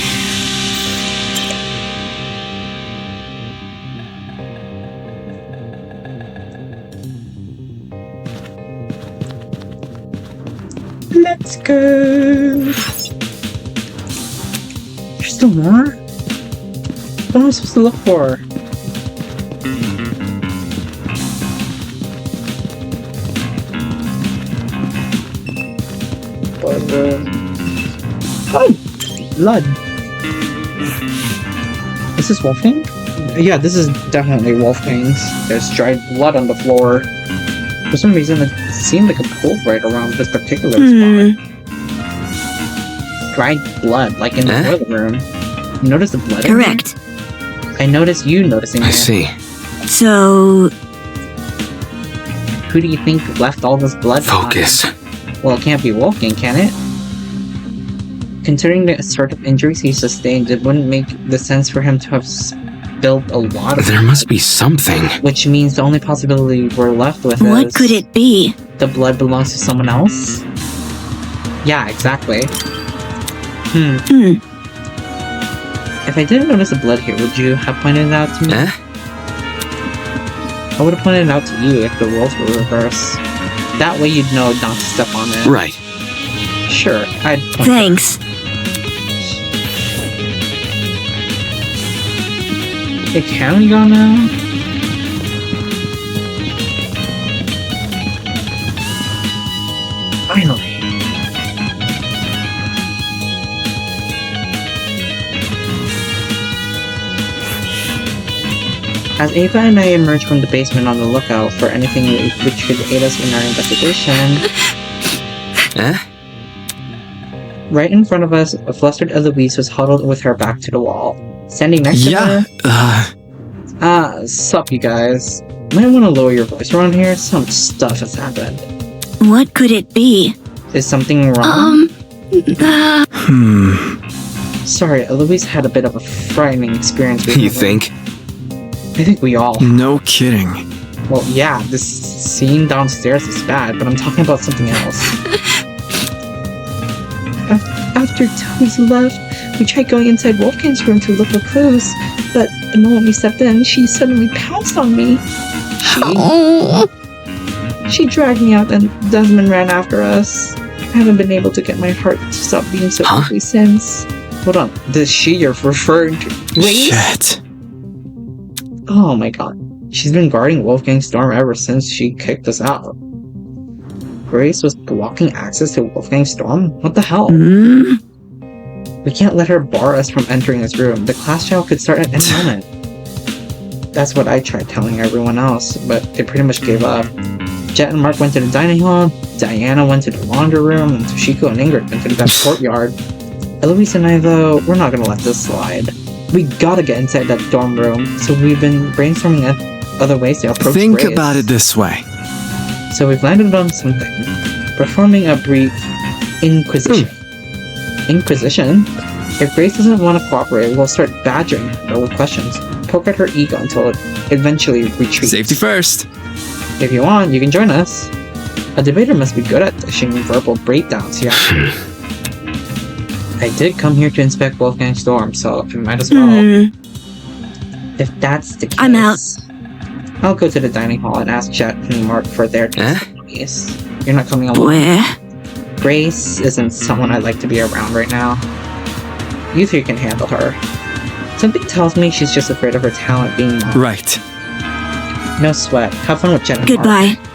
Let's go. There's still more? What am I supposed to look for? Oh! Blood. Is this Wolfgang? Yeah, this is definitely Wolfgang's. There's dried blood on the floor. For some reason, it seemed like a pool right around this particular spot. Dried blood, like in the toilet room. You notice the blood in Correct. there? I noticed you noticing I it. see. So, Who do you think left all this blood behind? Focus. Well, it can't be Wolfgang, can it? Considering the sort of injuries he sustained, it wouldn't make the sense for him to have spilled a lot of There must be something. Which means the only possibility we're left with what is... could it be? The blood belongs to someone else? Yeah, exactly. If I didn't notice the blood here, would you have pointed it out to me? I would have pointed it out to you if the roles were reversed. That way you'd know not to step on it. Right. Sure, I'd point Thanks. Hey, can we go now? Finally. As Ava and I emerge from the basement on the lookout for anything which could aid us in our investigation, right in front of us, a flustered Eloise was huddled with her back to the wall. Standing next to her... sup you guys. Might want to lower your voice around here, some stuff has happened. What could it be? Is something wrong? Sorry, Eloise had a bit of a frightening experience with You think? I think we all. No kidding. Well, yeah, this scene downstairs is bad, but I'm talking about something else. After Tommy's left, we tried going inside Wolfgang's room to look for clues, but the moment we stepped in, she suddenly pounced on me. She dragged me out and Desmond ran after us. I haven't been able to get my heart to stop beating so quickly since. Hold on, is she your preferred race? Shit. Oh my god. She's been guarding Wolfgang Storm ever since she kicked us out. Grace was blocking access to Wolfgang Storm? What the hell? We can't let her bar us from entering this room. The class trial could start at any moment. That's what I tried telling everyone else, but they pretty much gave up. Jet and Mark went to the dining hall, Diana went to the laundry room, and Toshiko and Ingrid went to the back courtyard. Eloise and I, though, we're not gonna let this slide. We gotta get inside that dorm room, so we've been brainstorming other ways to approach Think Grace. about it this way. So we've landed on something. Performing a brief inquisition. Inquisition? If Grace doesn't want to cooperate, we'll start badgering her with questions. Poke at her ego until it eventually retreats. Safety first. If you want, you can join us. A debater must be good at dishing verbal breakdowns, yeah. I did come here to inspect Wolfgang's dorm, so I might as well. If that's the case, I'm out. I'll go to the dining hall and ask Jet and Mark for their testimonies. You're not coming along? Where? Grace isn't someone I'd like to be around right now. You three can handle her. Something tells me she's just afraid of her talent being mocked. Right. No sweat. Have fun with Jet and Goodbye. Mark.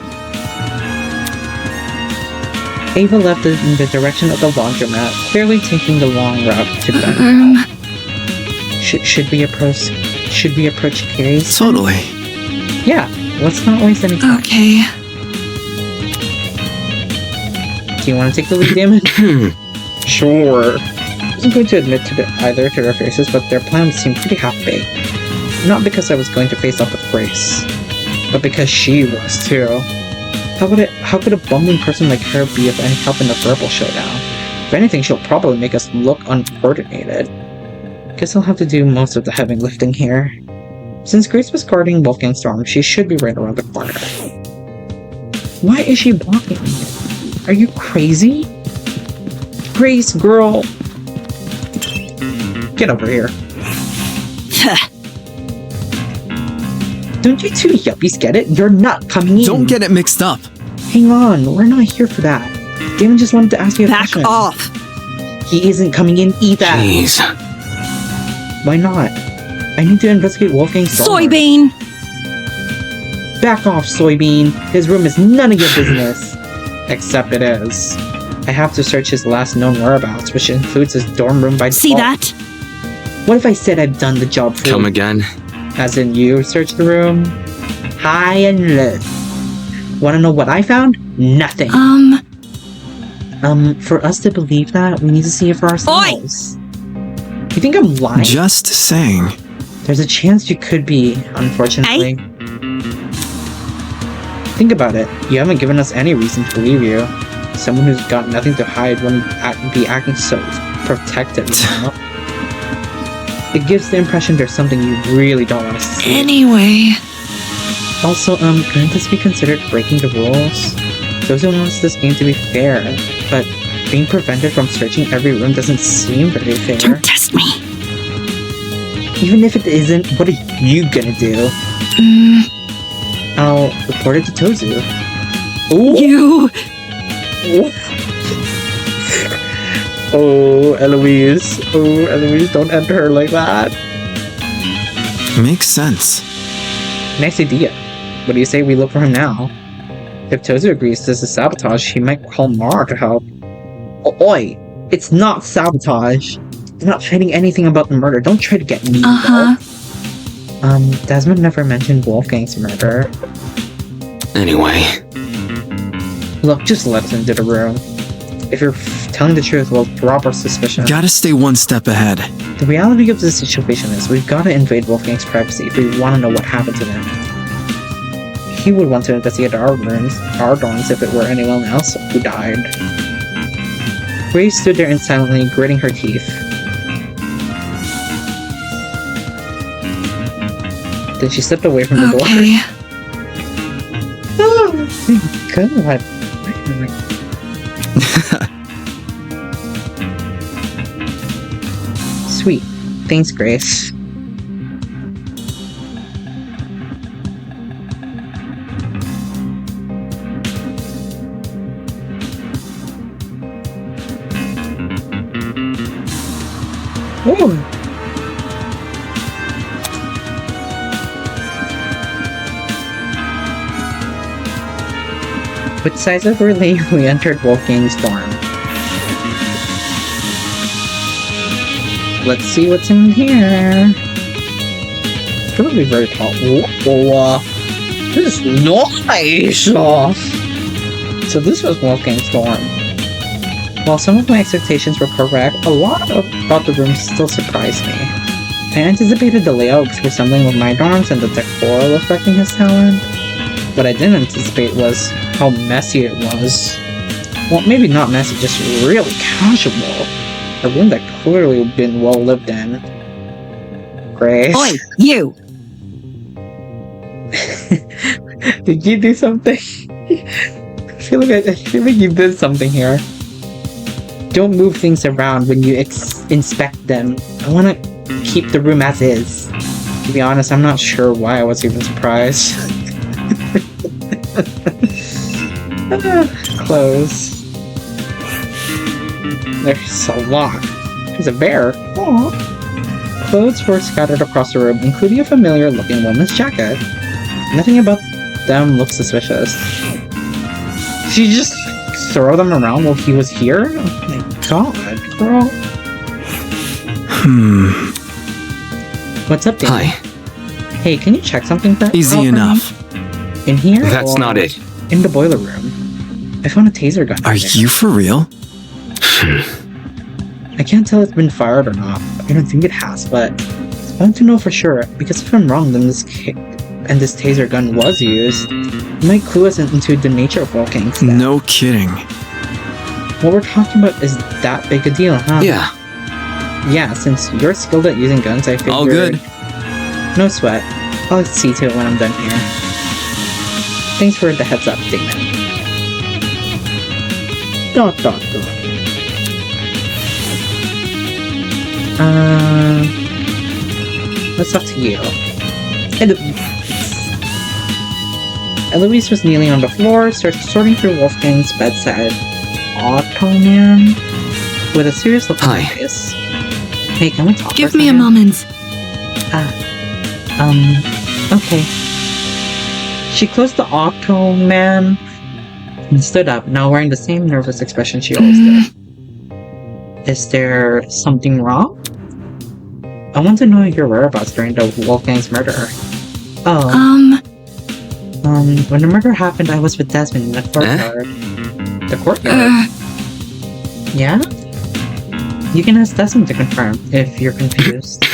Ava left in the direction of the laundromat, clearly taking the long route to the dining hall. Should we approach Grace? Totally. Yeah, let's not waste any time. Okay. Do you want to take the lead, Damon? Sure. I wasn't going to admit to either to their faces, but their plans seemed pretty half-baked. Not because I was going to face up with Grace, but because she was too. How could a bumbling person like her be of any help in the verbal showdown? If anything, she'll probably make us look uncoordinated. Guess I'll have to do most of the heavy lifting here. Since Grace was guarding Wolfgang's dorm, she should be right around the corner. Why is she blocking me? Are you crazy? Grace, girl! Get over here. Don't you two yuppies get it? You're not coming in. Don't get it mixed up. Hang on, we're not here for that. Damon just wanted to ask you a Back question. off. He isn't coming in either. Jeez. Why not? I need to investigate Wolfgang's dorm. Soybean. Back off, Soybean. His room is none of your business. Except it is. I have to search his last known whereabouts, which includes his dorm room by See default. that? What if I said I've done the job for Come you? again? As in you searched the room? High and low. Wanna know what I found? Nothing. For us to believe that, we need to see it for ourselves. You think I'm lying? Just saying. There's a chance you could be, unfortunately. Think about it. You haven't given us any reason to believe you. Someone who's got nothing to hide wouldn't be acting so protective, you know? It gives the impression there's something you really don't want to see. Anyway. Also, couldn't this be considered breaking the rules? Josie wants this game to be fair, but being prevented from searching every room doesn't seem very fair. Don't test me. Even if it isn't, what are you gonna do? I'll report it to Tozu. Ooh. You. Oh, Eloise. Oh, Eloise, don't enter her like that. Makes sense. Nice idea. What do you say we look for him now? If Tozu agrees this is sabotage, he might call Mara to help. Oh, oi! It's not sabotage. I'm not hiding anything about the murder. Don't try to get me involved. Desmond never mentioned Wolfgang's murder. Anyway. Look, just let us into the room. If you're telling the truth, we'll drop our suspicion. Gotta stay one step ahead. The reality of the situation is we've got to invade Wolfgang's privacy if we want to know what happened to them. He would want to investigate our rooms, our dorms, if it were anyone else who died. Grace stood there silently, gritting her teeth. Then she stepped away from the door. Oh, thank God. Sweet. Thanks, Grace. Ooh. With sighs of relief, we entered Wolfgang's dorm. Let's see what's in here. It's gonna be very tall. Whoa, this is nice! So this was Wolfgang's dorm. While some of my expectations were correct, a lot about the room still surprised me. I anticipated the layout was resembling with my dorms and the decor reflecting his talent. What I didn't anticipate was how messy it was. Well, maybe not messy, just really casual. A room that clearly been well lived in. Grace. Oi, you! Did you do something? I feel like you did something here. Don't move things around when you inspect them. I want to keep the room as is. To be honest, I'm not sure why I was even surprised. Clothes. There's a lot. There's a bear. Aww. Clothes were scattered across the room, including a familiar-looking woman's jacket. Nothing about them looked suspicious. Did you just throw them around while he was here? Oh my god, girl. What's up, Danny? Hi. Hey, can you check something for Easy for enough. me? In here? That's or not it. In the boiler room. I found a taser gun. Are in there. you for real? I can't tell if it's been fired or not. I don't think it has, but I want to know for sure, because if I'm wrong, then this taser gun was used. It might clue us into the nature of Wolfgang's death. No kidding. What we're talking about is that big a deal, huh? Yeah. Yeah, since you're skilled at using guns, I figured... All good. No sweat. I'll see to it when I'm done here. Thanks for the heads up, Damon. Dot. Let's talk to you. Eloise was kneeling on the floor, sorting through Wolfgang's bedside ottoman with a serious look on her face. Hey, can we talk? Give me a moment. Okay. She closed the ottoman and stood up, now wearing the same nervous expression she always did. Is there something wrong? I want to know your whereabouts during the Wolfgang's murder. When the murder happened, I was with Desmond in the courtyard. The courtyard? Yeah? You can ask Desmond to confirm if you're confused.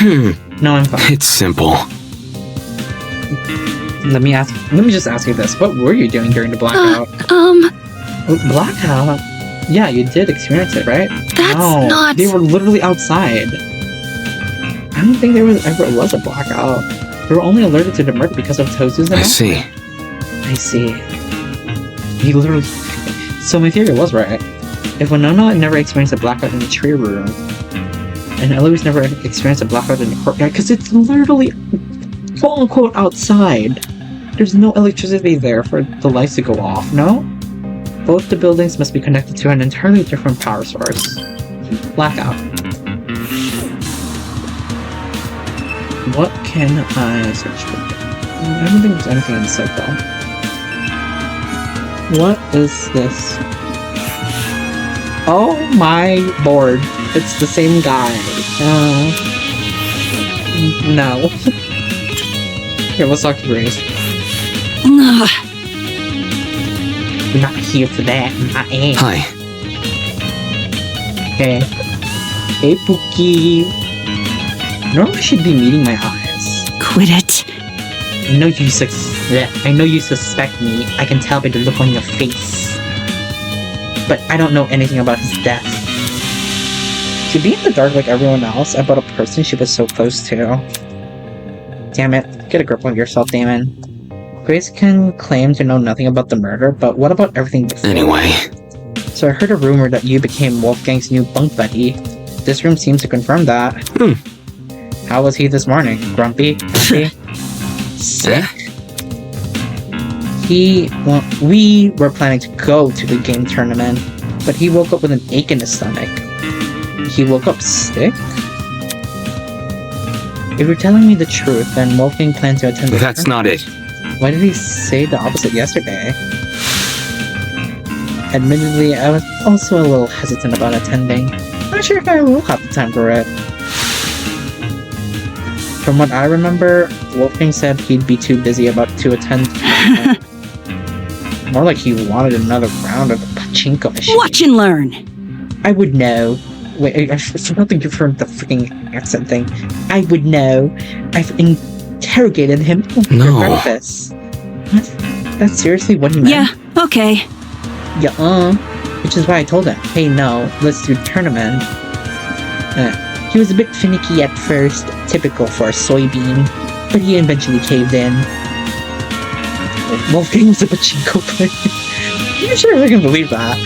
No, I'm fine. It's simple. Let me just ask you this. What were you doing during the blackout? Blackout? Yeah, you did experience it, right? That's not... They were literally outside. I don't think there ever was a blackout. They were only alerted to the murder because of Tozu's announcement. I see. He literally... So my theory was right. If Winona never experienced a blackout in the tree room, and Eloise never experienced a blackout in the courtyard, because it's literally quote-unquote outside. There's no electricity there for the lights to go off, no? Both the buildings must be connected to an entirely different power source. Blackout. What can I search for? I don't think there's anything in the site though. What is this? Oh my lord. It's the same guy. No. Here, let's talk to Grace. I'm not here for that. I am. Hi. Okay. Hey, Pookie. Normally I should be meeting my eyes. Quit it. I know you suspect me. I can tell by the look on your face. But I don't know anything about his death. To be in the dark like everyone else about a person she was so close to. Damn it. Get a grip on yourself, Damon. Grace can claim to know nothing about the murder, but what about everything before? Anyway. So I heard a rumor that you became Wolfgang's new bunk buddy. This room seems to confirm that. How was he this morning? Grumpy? Happy? Sick? We were planning to go to the game tournament, but he woke up with an ache in his stomach. He woke up sick? If you're telling me the truth, then Wolfgang planned to attend the That's not it. Why did he say the opposite yesterday? Admittedly, I was also a little hesitant about attending. Not sure if I will have the time for it. From what I remember, Wolfgang said he'd be too busy to attend. More like he wanted another round of the pachinko machine. Watch and learn. I would know. Wait, I forgot to give her the freaking accent thing. I would know. I've interrogated him for breakfast. What? That's seriously what he meant? Yeah, okay. Yeah, which is why I told him, hey, no, let's do tournament. He was a bit finicky at first, typical for a soybean, but he eventually caved in. Wolfgang was a pachinko player. I'm not sure if I can believe that.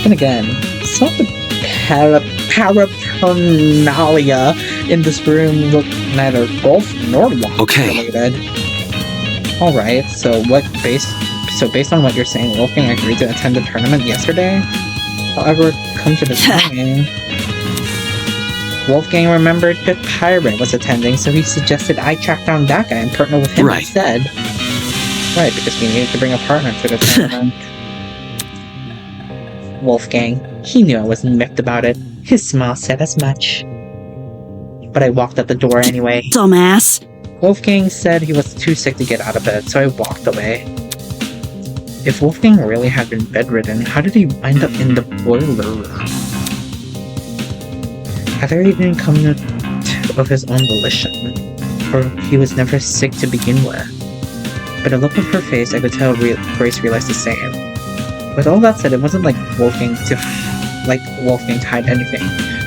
Then again, it's not the paraphernalia in this room look neither golf nor walk Okay. related. Alright, so based on what you're saying, Wolfgang agreed to attend the tournament yesterday? However, come to the timing, Wolfgang remembered that Pirate was attending, so he suggested I track down that guy and partner with him Right. instead. Right, because we needed to bring a partner to the tournament. Wolfgang, he knew I wasn't miffed about it. His smile said as much. But I walked out the door anyway. Dumbass. Wolfgang said he was too sick to get out of bed, so I walked away. If Wolfgang really had been bedridden, how did he wind up in the boiler room? Either he didn't come of his own volition, or he was never sick to begin with. By the look of her face, I could tell Grace realized the same. With all that said, it wasn't like Wolfgang to hide anything.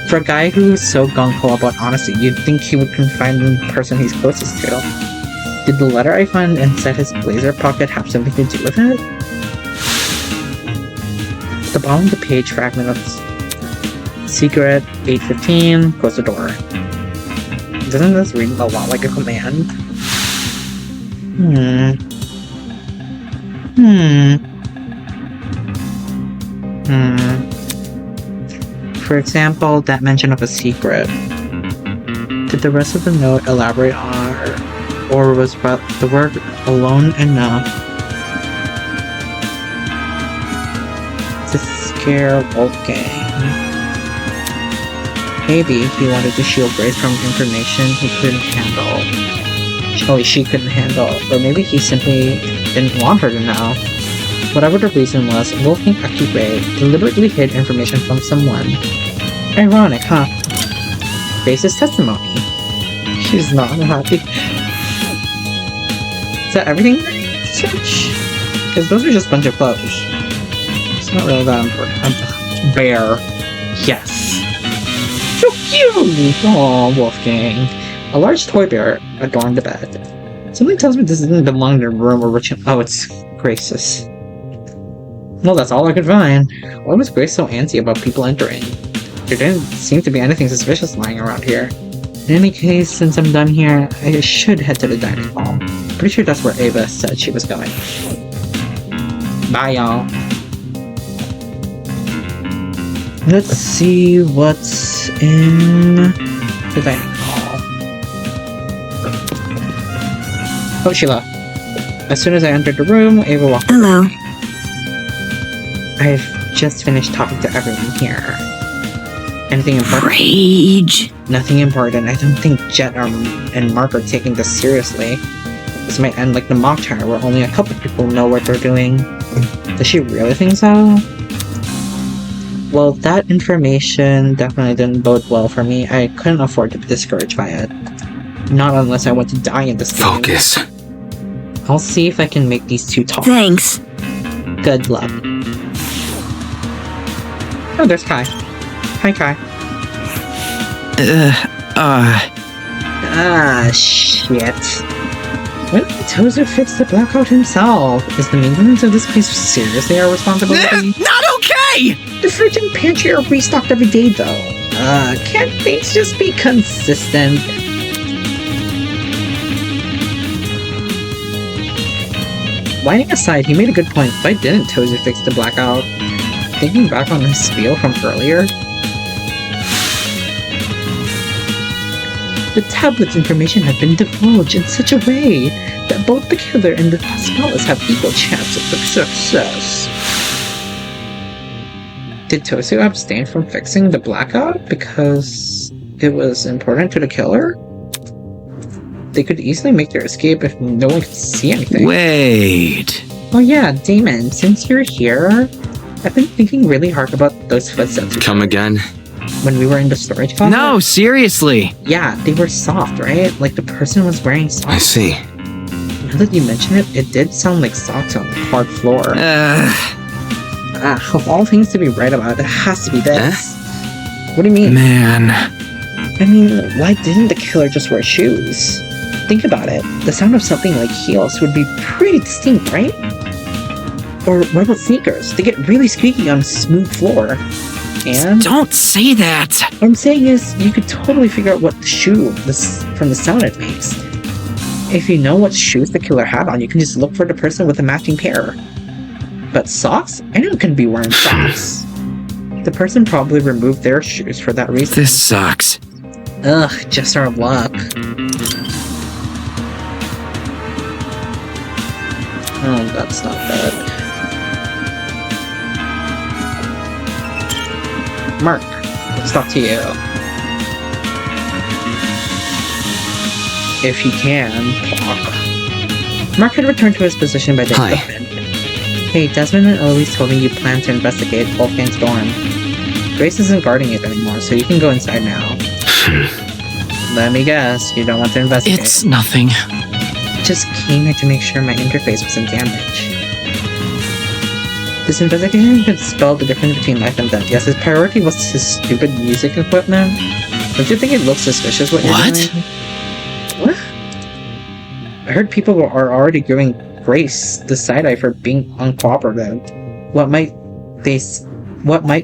For a guy who is so gung-ho about honesty, you'd think he would confide in the person he's closest to. Did the letter I found inside his blazer pocket have something to do with it? At the bottom of the page, fragment of Secret 815, close the door. Doesn't this read a lot like a command? For example, that mention of a secret. Did the rest of the note elaborate on, or was the word alone enough to scare Wolfgang? Maybe he wanted to shield Grace from information he couldn't handle. She couldn't handle, or maybe he simply didn't want her to know. Whatever the reason was, Wolfgang Akube deliberately hid information from someone. Ironic, huh? Grace's testimony. She's not happy. Is that everything? Search? Because those are just a bunch of clothes. It's not really that important. Bear. Yes. So cute! Aw, Wolfgang. A large toy bear adorned the bed. Something tells me this doesn't belong in the room originally. Oh, it's Grace's. Well, that's all I could find. Why was Grace so antsy about people entering? There didn't seem to be anything suspicious lying around here. In any case, since I'm done here, I should head to the dining hall. Pretty sure that's where Ava said she was going. Bye, y'all. Let's see what's in the dining hall. Oh, Sheila. As soon as I entered the room, Ava walked in. Hello. I've just finished talking to everyone here. Anything important? Rage. Nothing important. I don't think Jet and Mark are taking this seriously. This might end like the mock trial where only a couple people know what they're doing. Does she really think so? Well, that information definitely didn't bode well for me. I couldn't afford to be discouraged by it. Not unless I want to die in this game. Focus. I'll see if I can make these two talk. Thanks. Good luck. Oh, there's Kai. Hi, Kai. Shit. Why did Tozer fix the blackout himself? Is the maintenance of this place seriously our responsibility? Not okay! The fridge and pantry are restocked every day, though. Can't things just be consistent? Whining aside, he made a good point. Why didn't Tozer fix the blackout? Thinking back on his spiel from earlier, the tablet's information had been divulged in such a way that both the killer and the Pascalis have equal chances of success. Did Tosu abstain from fixing the blackout because it was important to the killer? They could easily make their escape if no one could see anything. Wait. Oh yeah, Damon, since you're here, I've been thinking really hard about those footsteps. Come again? When we were in the storage closet? No, seriously. Yeah, they were soft, right? Like the person was wearing socks. I see. Now that you mention it, it did sound like socks on the hard floor. Of all things to be right about, it has to be this. What do you mean? Man. I mean, why didn't the killer just wear shoes? Think about it. The sound of something like heels would be pretty distinct, right? Or what about sneakers? They get really squeaky on a smooth floor. And Don't say that. what I'm saying is, you could totally figure out what shoe this from the sound it makes. If you know what shoes the killer had on, you can just look for the person with a matching pair. But socks? Anyone can be wearing socks. The person probably removed their shoes for that reason. This sucks. Ugh, just our luck. Oh, that's not bad. Mark, let's talk to you. If he can talk. Mark had returned to his position by the Hi. equipment. Hey, Desmond and Eloise told me you plan to investigate Wolfgang's dorm. Grace isn't guarding it anymore, so you can go inside now. Let me guess, you don't want to investigate. It's nothing. Just came to make sure my interface wasn't damaged. This investigation could spell the difference between life and death. Yes, his priority was his stupid music equipment. Don't you think it looks suspicious what you're doing? What? I heard people are already giving Grace the side-eye for being uncooperative. What might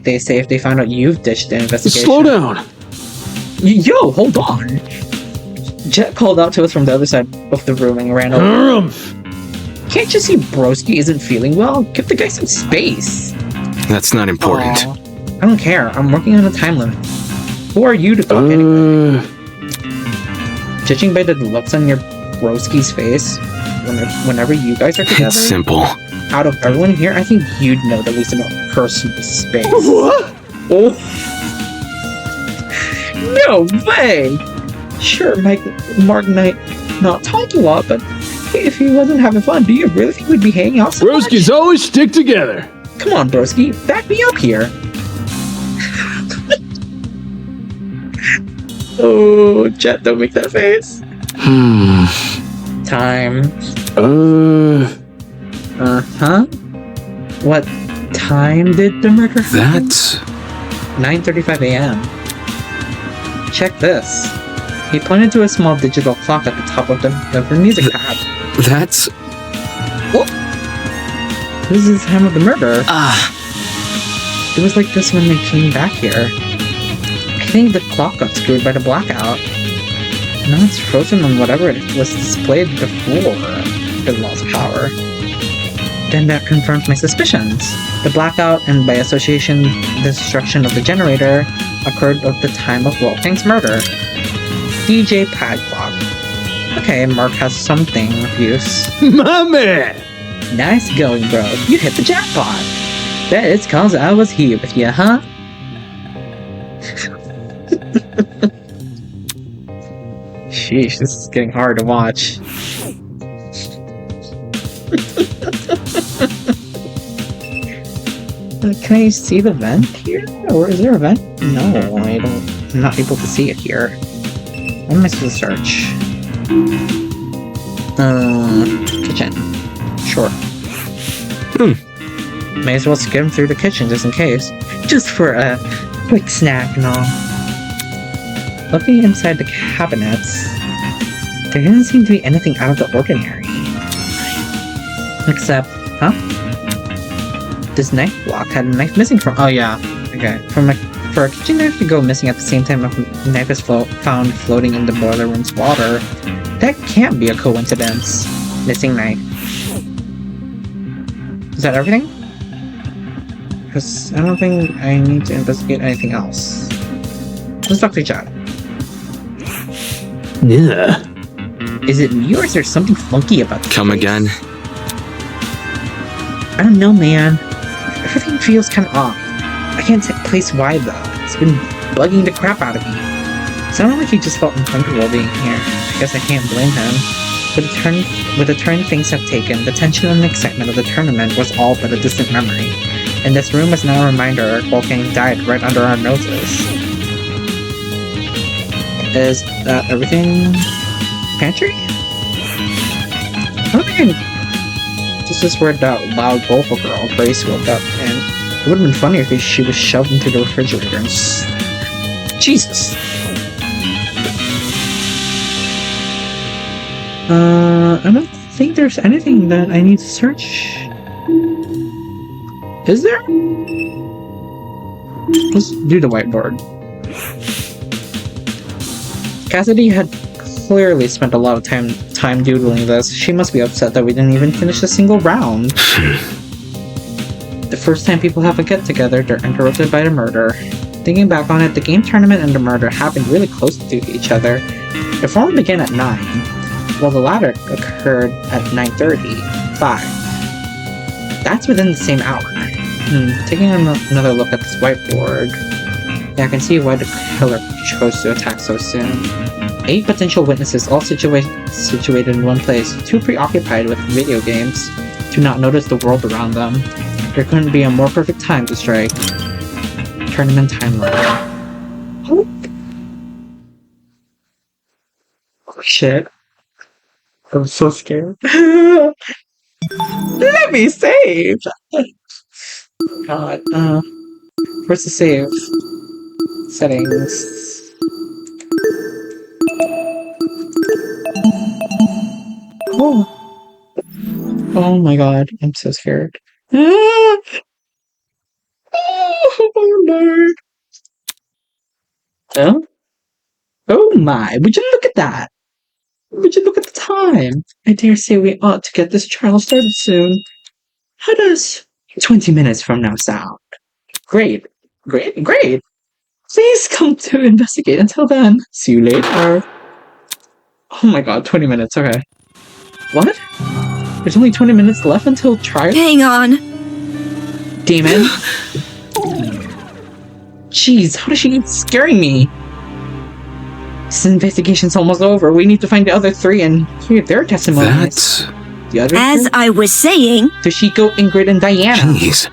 they say if they found out you've ditched the investigation? Slow down. Yo, hold on. Jet called out to us from the other side of the room and ran over. Harumph. Can't you see Broski isn't feeling well? Give the guy some space. That's not important. Aw, I don't care. I'm working on a time limit. Who are you to talk anyway? Judging by the looks on your Broski's face, whenever you guys are together, It's simple. out of everyone here, I think you'd know the least about personal space. What? Oh. No way! Sure, Mark might not talk a lot, but if he wasn't having fun, do you really think we'd be hanging out so much? Broskies always stick together. Come on, Broski, back me up here. Oh, Jet, don't make that face. Time. Uh-huh. What time did the murder happen? That's... 9:35 a.m. Check this. He pointed to a small digital clock at the top of the music pad. That's... This is the time of the murder. Ah, It was like this when they came back here. I think the clock got screwed by the blackout. Now it's frozen on whatever it was displayed before it lost power. Then that confirms my suspicions. The blackout, and by association, the destruction of the generator, occurred at the time of Wolfgang's murder. DJ pad clock. Okay, Mark has something of use. My man. Nice going, bro. You hit the jackpot. That is cause I was here with you, huh? Sheesh, this is getting hard to watch. Can I see the vent here? Or is there a vent? No, I'm not able to see it here. What am I supposed to search? Kitchen. Sure. May as well skim through the kitchen just in case. Just for a quick snack and all. Looking inside the cabinets, there didn't seem to be anything out of the ordinary. Except, this knife block had a knife missing from. Oh yeah, okay. For a kitchen knife to go missing at the same time a knife is found floating in the boiler room's water, that can't be a coincidence. Missing knife. Is that everything? Because I don't think I need to investigate anything else. Let's talk to Chad. Yeah. Is it me or is there something funky about this come place? again. I don't know, man. Everything feels kind of off. I can't place why though. It's been bugging the crap out of me. It sounded like he just felt uncomfortable being here. I guess I can't blame him. With the turn things have taken, the tension and excitement of the tournament was all but a distant memory. And this room is now a reminder Wolfgang died right under our noses. Is that everything? Pantry? I don't think I just read that loud vocal girl. Grace woke up, and it would have been funny if she was shoved into the refrigerator and Jesus! I don't think there's anything that I need to search. Is there? Let's do the whiteboard. Cassidy had clearly spent a lot of time doodling this. She must be upset that we didn't even finish a single round. The first time people have a get-together, they're interrupted by the murder. Thinking back on it, the game tournament and the murder happened really close to each other. The former began at 9, while the latter occurred at 9:35. That's within the same hour. Taking another look at this whiteboard, yeah, I can see why the killer chose to attack so soon. 8 potential witnesses, all situated in one place, too preoccupied with video games to not notice the world around them. There couldn't be a more perfect time to strike. Tournament timeline. Oh shit. I'm so scared. Let me save! God, where's the save? Settings. Oh. Oh my god, I'm so scared. Oh no. Oh? Oh my, would you look at that? Would you look at the time? I dare say we ought to get this trial started soon. How does 20 minutes from now sound? Great. Please come to investigate. Until then, see you later. Oh my god, 20 minutes, okay. What? There's only 20 minutes left until trial? Hang on. Demon? Jeez, how does she keep scaring me? This investigation's almost over. We need to find the other 3 and hear their testimonies. That's... The other As 3? I was saying... Toshiko, Ingrid, and Diana. Jeez.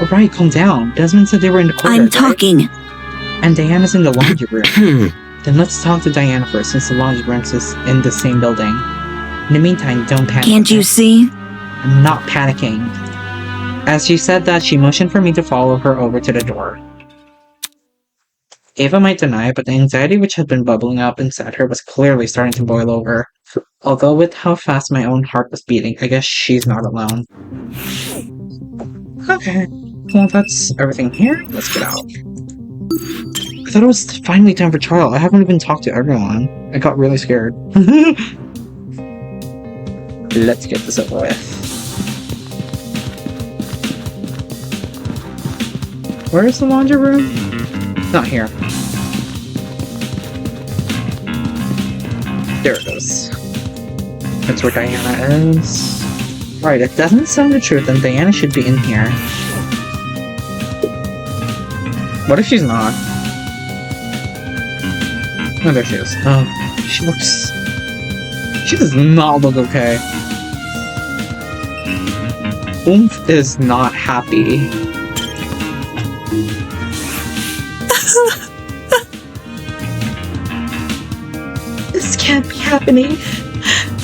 Alright, calm down. Desmond said they were in the corridor, I'm talking. Right? And Diana's in the laundry room. Then let's talk to Diana first, since the laundry room is in the same building. In the meantime, don't panic. Can't you see? I'm not panicking. As she said that, she motioned for me to follow her over to the door. Ava might deny it, but the anxiety which had been bubbling up inside her was clearly starting to boil over. Although with how fast my own heart was beating, I guess she's not alone. Okay, well that's everything here. Let's get out. I thought it was finally time for trial. I haven't even talked to everyone. I got really scared. Let's get this over with. Where is the laundry room? Not here. There it is. That's where Diana is. Right, it doesn't sound the truth, then Diana should be in here. What if she's not? Oh, there she is. She looks... She does not look okay. OOMF is not happy. This can't be happening.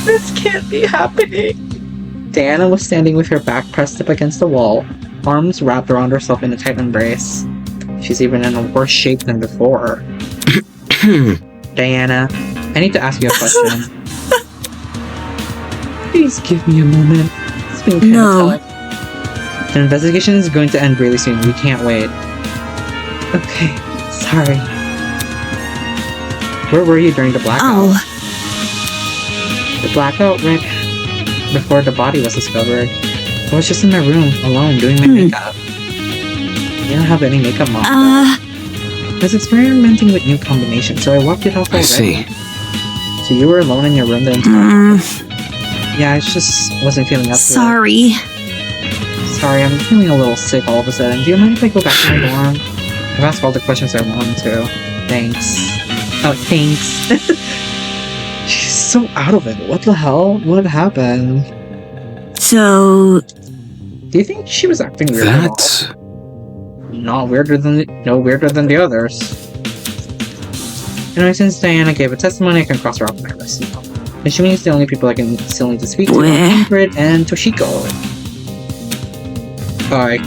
This can't be happening. Diana was standing with her back pressed up against the wall, arms wrapped around herself in a tight embrace. She's even in a worse shape than before. Diana, I need to ask you a question. Please give me a moment. It's been kind of tough. The investigation is going to end really soon. We can't wait. Okay, sorry. Where were you during the blackout? Oh. The blackout right before the body was discovered. I was just in my room, alone, doing my makeup. I didn't have any makeup on. I was experimenting with new combinations, so I walked it off already. I see. So you were alone in your room the entire time? Yeah, I just wasn't feeling up to Sorry. it. Sorry, I'm feeling a little sick all of a sudden. Do you mind if I go back to my dorm? I've asked all the questions I wanted to. Thanks. Oh, thanks. She's so out of it. What the hell? What happened? So... Do you think she was acting weird That's... at all? No weirder than the others. Anyway, since Diana gave a testimony, I can cross her off my list now. Assuming it's the only people I can still need to speak to are Ingrid and Toshiko. I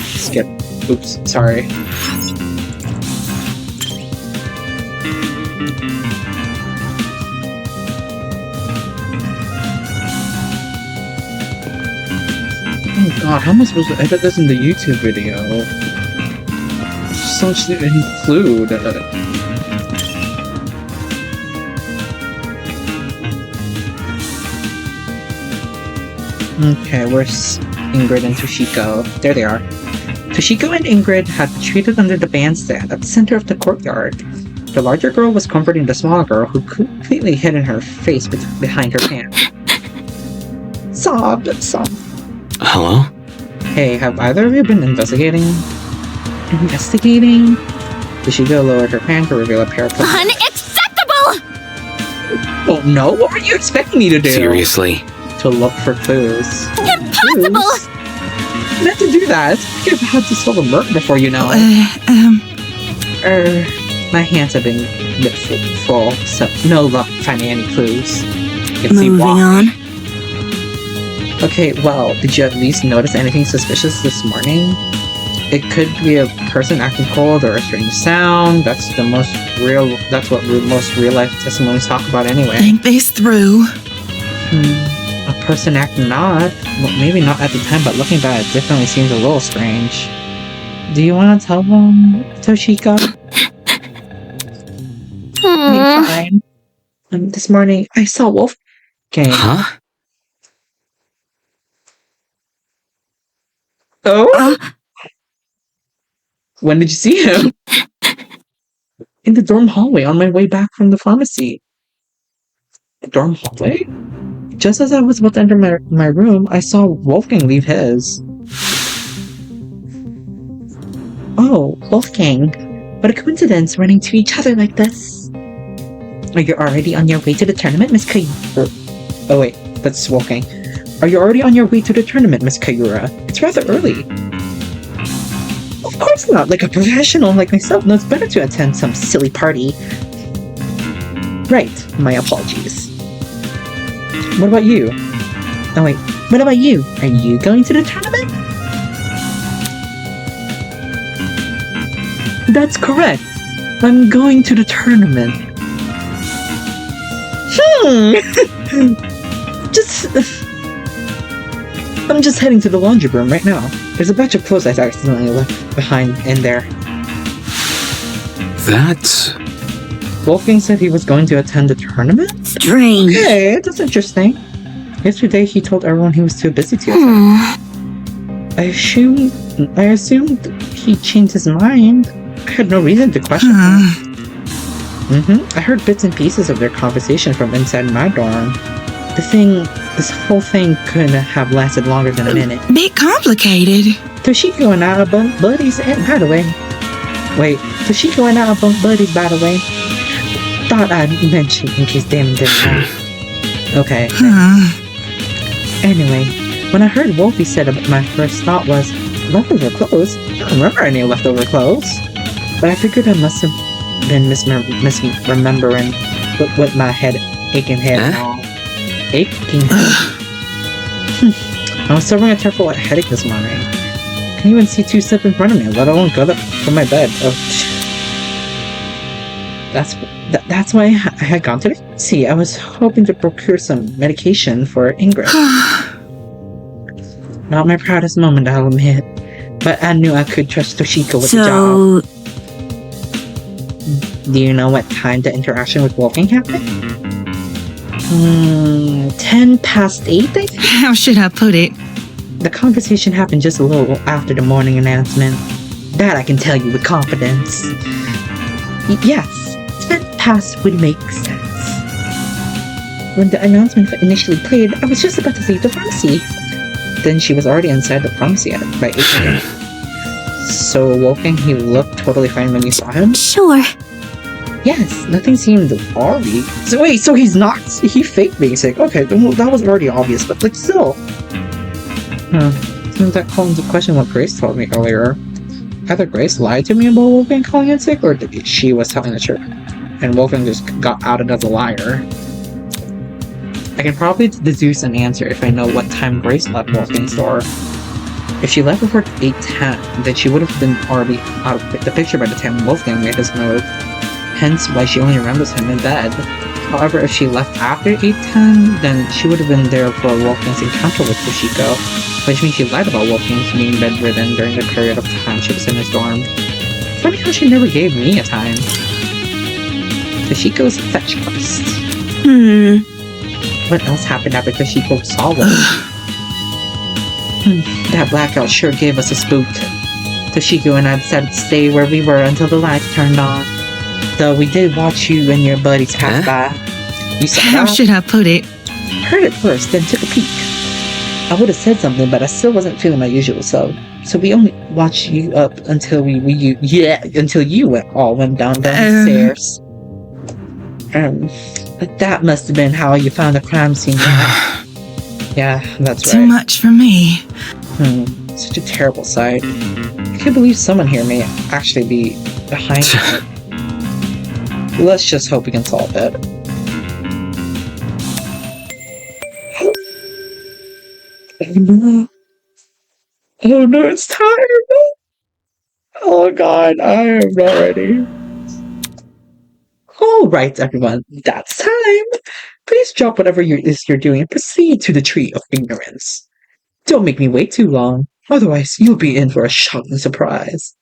skip. Oops, sorry. Oh god, how am I supposed to edit this in the YouTube video? so much to include. Okay, where's Ingrid and Toshiko? There they are. Toshiko and Ingrid had retreated under the bandstand at the center of the courtyard. The larger girl was comforting the smaller girl, who completely hidden her face behind her pants. Sob. Hello? Hey, have either of you been investigating? Toshiko lowered her pants to reveal a pair of... Unacceptable! Oh no, what were you expecting me to do? Seriously? To look for clues. Impossible! Clues? Not to do that. You've had to solve a murder before you know it. My hands have been a bit full, so no luck finding any clues. You can see Moving why. on. Okay, well, did you at least notice anything suspicious this morning? It could be a person acting cold or a strange sound. That's what most real life testimonies talk about anyway. Think this through. A person acting odd? Well, maybe not at the time, but looking back, it definitely seems a little strange. Do you want to tell them, Toshiko? Fine. This morning, I saw Wolfgang. Huh? Oh? When did you see him? In the dorm hallway on my way back from the pharmacy. The dorm hallway? Just as I was about to enter my room, I saw Wolfgang leave his. Oh, Wolfgang. What a coincidence running to each other like this. Are you already on your way to the tournament, Miss Kayura? Oh wait, that's Wolfgang. Are you already on your way to the tournament, Miss Kayura? It's rather early. Of course not. Like a professional like myself knows better to attend some silly party. Right, my apologies. What about you? Oh wait, what about you? Are you going to the tournament? That's correct. I'm going to the tournament. I'm just heading to the laundry room right now. There's a batch of clothes I accidentally left behind in there. That's... Wolfgang said he was going to attend the tournament? Strange. Okay, that's interesting. Yesterday he told everyone he was too busy to attend. I assumed he changed his mind. I had no reason to question him. I heard bits and pieces of their conversation from inside my dorm. This whole thing couldn't have lasted longer than a minute. Bit complicated. Toshiko and I are both buddies, and by the way... Wait, Toshiko and I are both buddies, by the way. Thought I'd mention in case Damon didn't know. Okay. Anyway, when I heard Wolfie said it, my first thought was, leftover clothes? I don't remember any leftover clothes. But I figured I must have been misremembering with my aching head and all. Aching head? I was suffering a terrible headache this morning. I couldn't even see 2 steps in front of me, let alone go up from my bed. Oh, that's why I had gone to the pharmacy. I was hoping to procure some medication for Ingrid. Not my proudest moment, I'll admit. But I knew I could trust Toshiko with the job. Do you know what time the interaction with Wolfgang happened? 10 past 8, I think? How should I put it? The conversation happened just a little after the morning announcement. That I can tell you with confidence. Yes, 10 past would make sense. When the announcement initially played, I was just about to leave the pharmacy. Then she was already inside the pharmacy by 8 a.m. So Wolfgang, he looked totally fine when you saw him? Sure. Yes, nothing seemed already. So wait, so he's not... He faked being sick. Okay, well, that was already obvious, but like still. Seems that calls into question what Grace told me earlier. Either Grace lied to me about Wolfgang calling in sick, or she was telling the truth. And Wolfgang just got outed as a liar. I can probably deduce an answer if I know what time Grace left Wolfgang's door. If she left before 8:10, then she would have been already out of the picture by the time Wolfgang made his move. Hence why she only remembers him in bed. However, if she left after 8:10, then she would have been there for Wolfgang's encounter with Toshiko, which means she lied about Wolfgang's being bedridden during the period of time she was in his dorm. Funny how she never gave me a time. Toshiko's fetch quest. What else happened after Toshiko saw one? That blackout sure gave us a spook. Toshiko and I decided to stay where we were until the lights turned on. Though we did watch you and your buddies pass by. You saw How that? should I put it? Heard it first, then took a peek. I would have said something, but I still wasn't feeling my usual self. So we only watched you up until until you went down the stairs. But that must have been how you found the crime scene. Yeah, that's right. Too much for me. Such a terrible sight. I can't believe someone here may actually be behind it. Let's just hope we can solve it. Oh no, it's time! Oh god, I am not ready. Alright everyone, that's time! Please drop whatever you're doing and proceed to the Tree of Ignorance. Don't make me wait too long, otherwise you'll be in for a shocking surprise.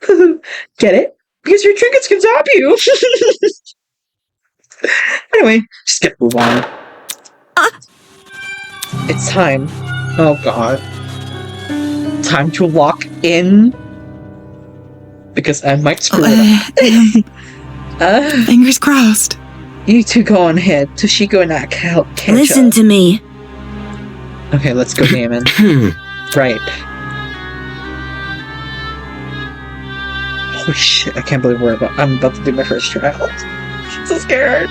Get it? Because your trinkets can zap you! Anyway, just get move on. It's time. Oh god. Time to walk in. Because I might screw it up. Fingers crossed. You two go on ahead. Toshiko and I can catch Listen up. to me. Okay, let's go, Damon. Right. Holy shit, I can't believe I'm about to do my first trial. I'm so scared.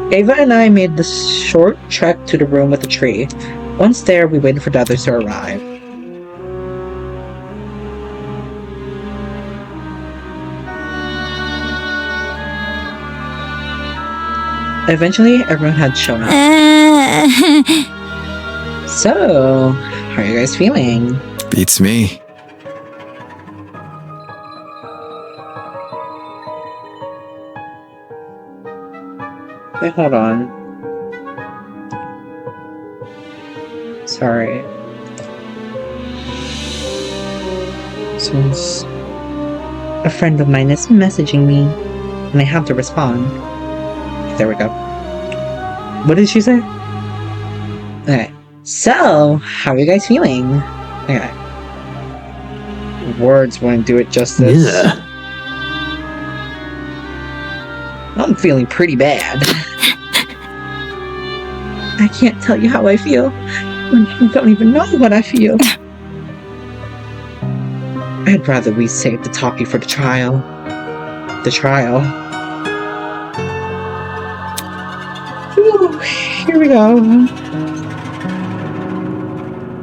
Ava and I made the short trek to the room with the tree. Once there, we waited for the others to arrive. Eventually, everyone had shown up. So, how are you guys feeling? Beats me. Wait, hold on. Sorry. Since a friend of mine is messaging me, and I have to respond. There we go. What did she say? Okay. So, how are you guys feeling? Okay. Words won't do it justice. Yeah. I'm feeling pretty bad. I can't tell you how I feel. I don't even know what I feel. I'd rather we save the talkie for the trial. The trial. Ooh, here we go.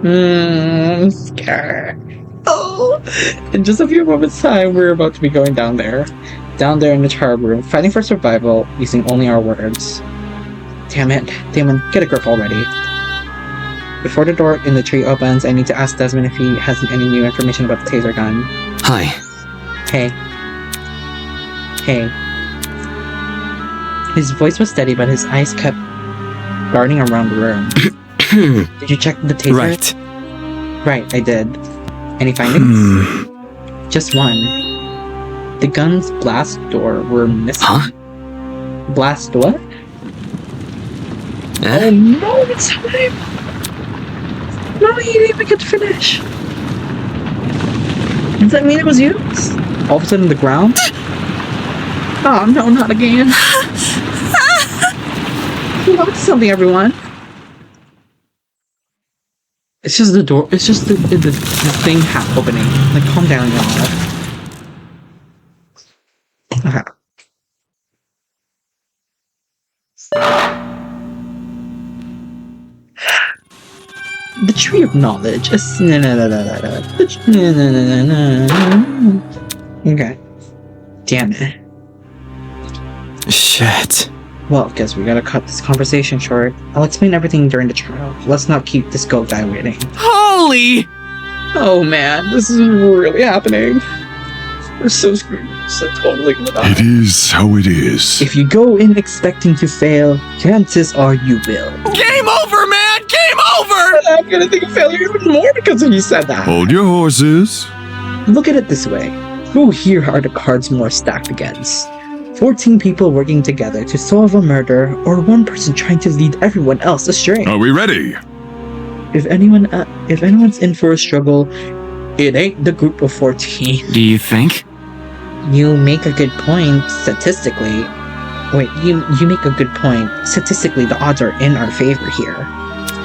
I'm scared. Oh! In just a few moments' time, we're about to be going down there. Down there in the trial room, fighting for survival, using only our words. Damn it. Damon, get a grip already. Before the door in the tree opens, I need to ask Desmond if he has any new information about the taser gun. Hi. Hey. Hey. His voice was steady, but his eyes kept darting around the room. Did you check the taser? Right. Right, I did. Any findings? Just one. The gun's blast door were missing. Huh? Blast what? Oh Eh? no, it's time! No, you didn't even get to finish. Does that mean it was you? All of a sudden the ground? Oh no, not again. You lost something, everyone. It's just the door, it's just the thing opening. Like, calm down, y'all. Okay. The tree of knowledge. Okay. Damn it. Shit. Well, guess we gotta cut this conversation short. I'll explain everything during the trial. Let's not keep this goat guy waiting. Holy! Oh man, this is really happening. We're so screwed. So totally gonna die. It is how it is. If you go in expecting to fail, chances are you will. Game over, man! Game over! I'm gonna think of failure even more because you said that. Hold your horses. Look at it this way. Who here are the cards more stacked against? 14 people working together to solve a murder, or one person trying to lead everyone else astray. Are we ready? If anyone's in for a struggle, it ain't the group of 14. Do you think? You make a good point statistically. Wait, you make a good point. Statistically, the odds are in our favor here.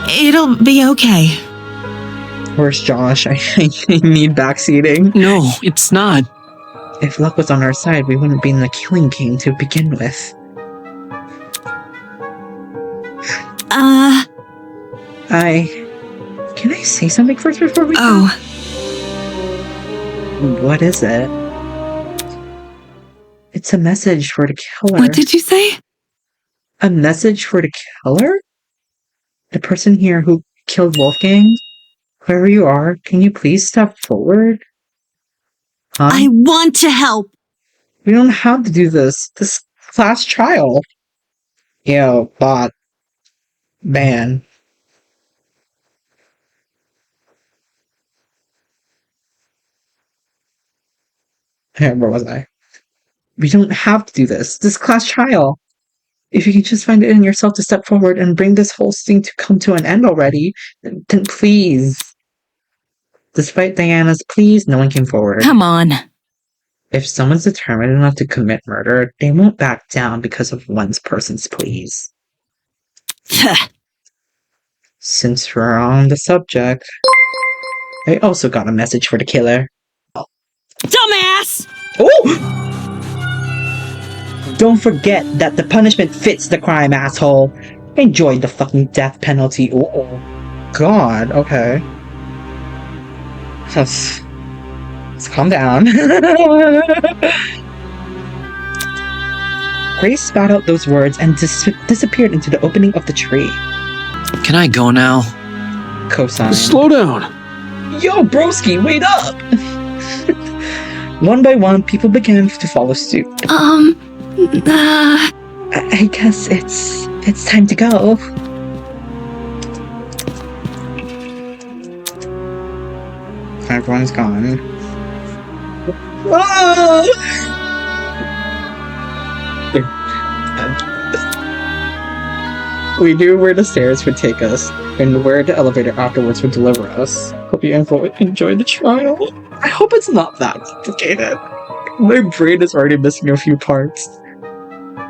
It'll be okay. Where's Josh? I need backseating. No, it's not. If luck was on our side, we wouldn't be in the killing game to begin with. Can I say something first before we Oh. go? What is it? It's a message for the killer. What did you say? A message for the killer? The person here who killed Wolfgang? Whoever you are, can you please step forward? Huh? I want to help. We don't have to do this. This class trial. Yo, bot. Ban. Where was I? We don't have to do this. This class trial. If you can just find it in yourself to step forward and bring this whole thing to come to an end already, then please. Despite Diana's pleas, no one came forward. Come on. If someone's determined enough to commit murder, they won't back down because of one person's pleas. Since we're on the subject, I also got a message for the killer. Dumbass! Oh! Don't forget that the punishment fits the crime, asshole. Enjoy the fucking death penalty. Oh, God. Okay. Let's calm down. Grace spat out those words and disappeared into the opening of the tree. Can I go now? Cosign. Slow down. Yo, broski, wait up! One by one, people began to follow suit. I guess it's time to go. Everyone's gone. We knew where the stairs would take us, and where the elevator afterwards would deliver us. Hope you enjoy the trial. I hope it's not that complicated. My brain is already missing a few parts.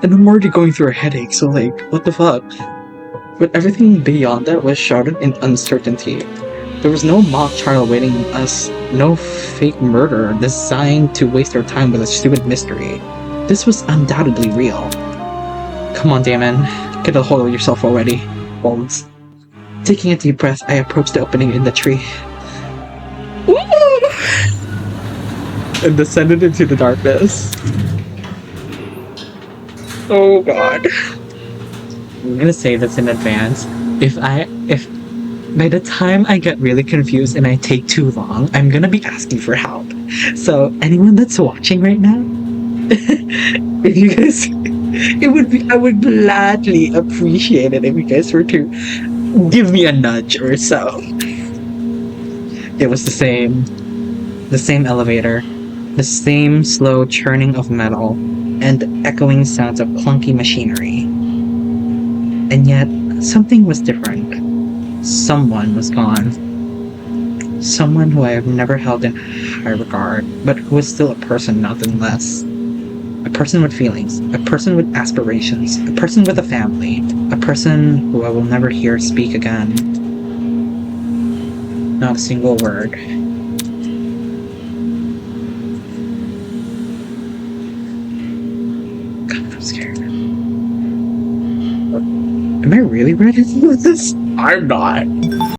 And I'm already going through a headache, so like, what the fuck? But everything beyond that was shrouded in uncertainty. There was no mock trial awaiting us, no fake murder designed to waste our time with a stupid mystery. This was undoubtedly real. Come on, Damon. Get a hold of yourself already, Holmes. Taking a deep breath, I approached the opening in the tree. Ooh! And descended into the darkness. Oh God. I'm gonna say this in advance. If by the time I get really confused and I take too long, I'm gonna be asking for help. So anyone that's watching right now, if you guys, I would gladly appreciate it if you guys were to give me a nudge or so. It was the same elevator, the same slow churning of metal, and echoing sounds of clunky machinery. And yet, something was different. Someone was gone. Someone who I have never held in high regard, but who was still a person nonetheless. A person with feelings, a person with aspirations, a person with a family, a person who I will never hear speak again. Not a single word. God, I'm scared. Am I really ready to do this? I'm not.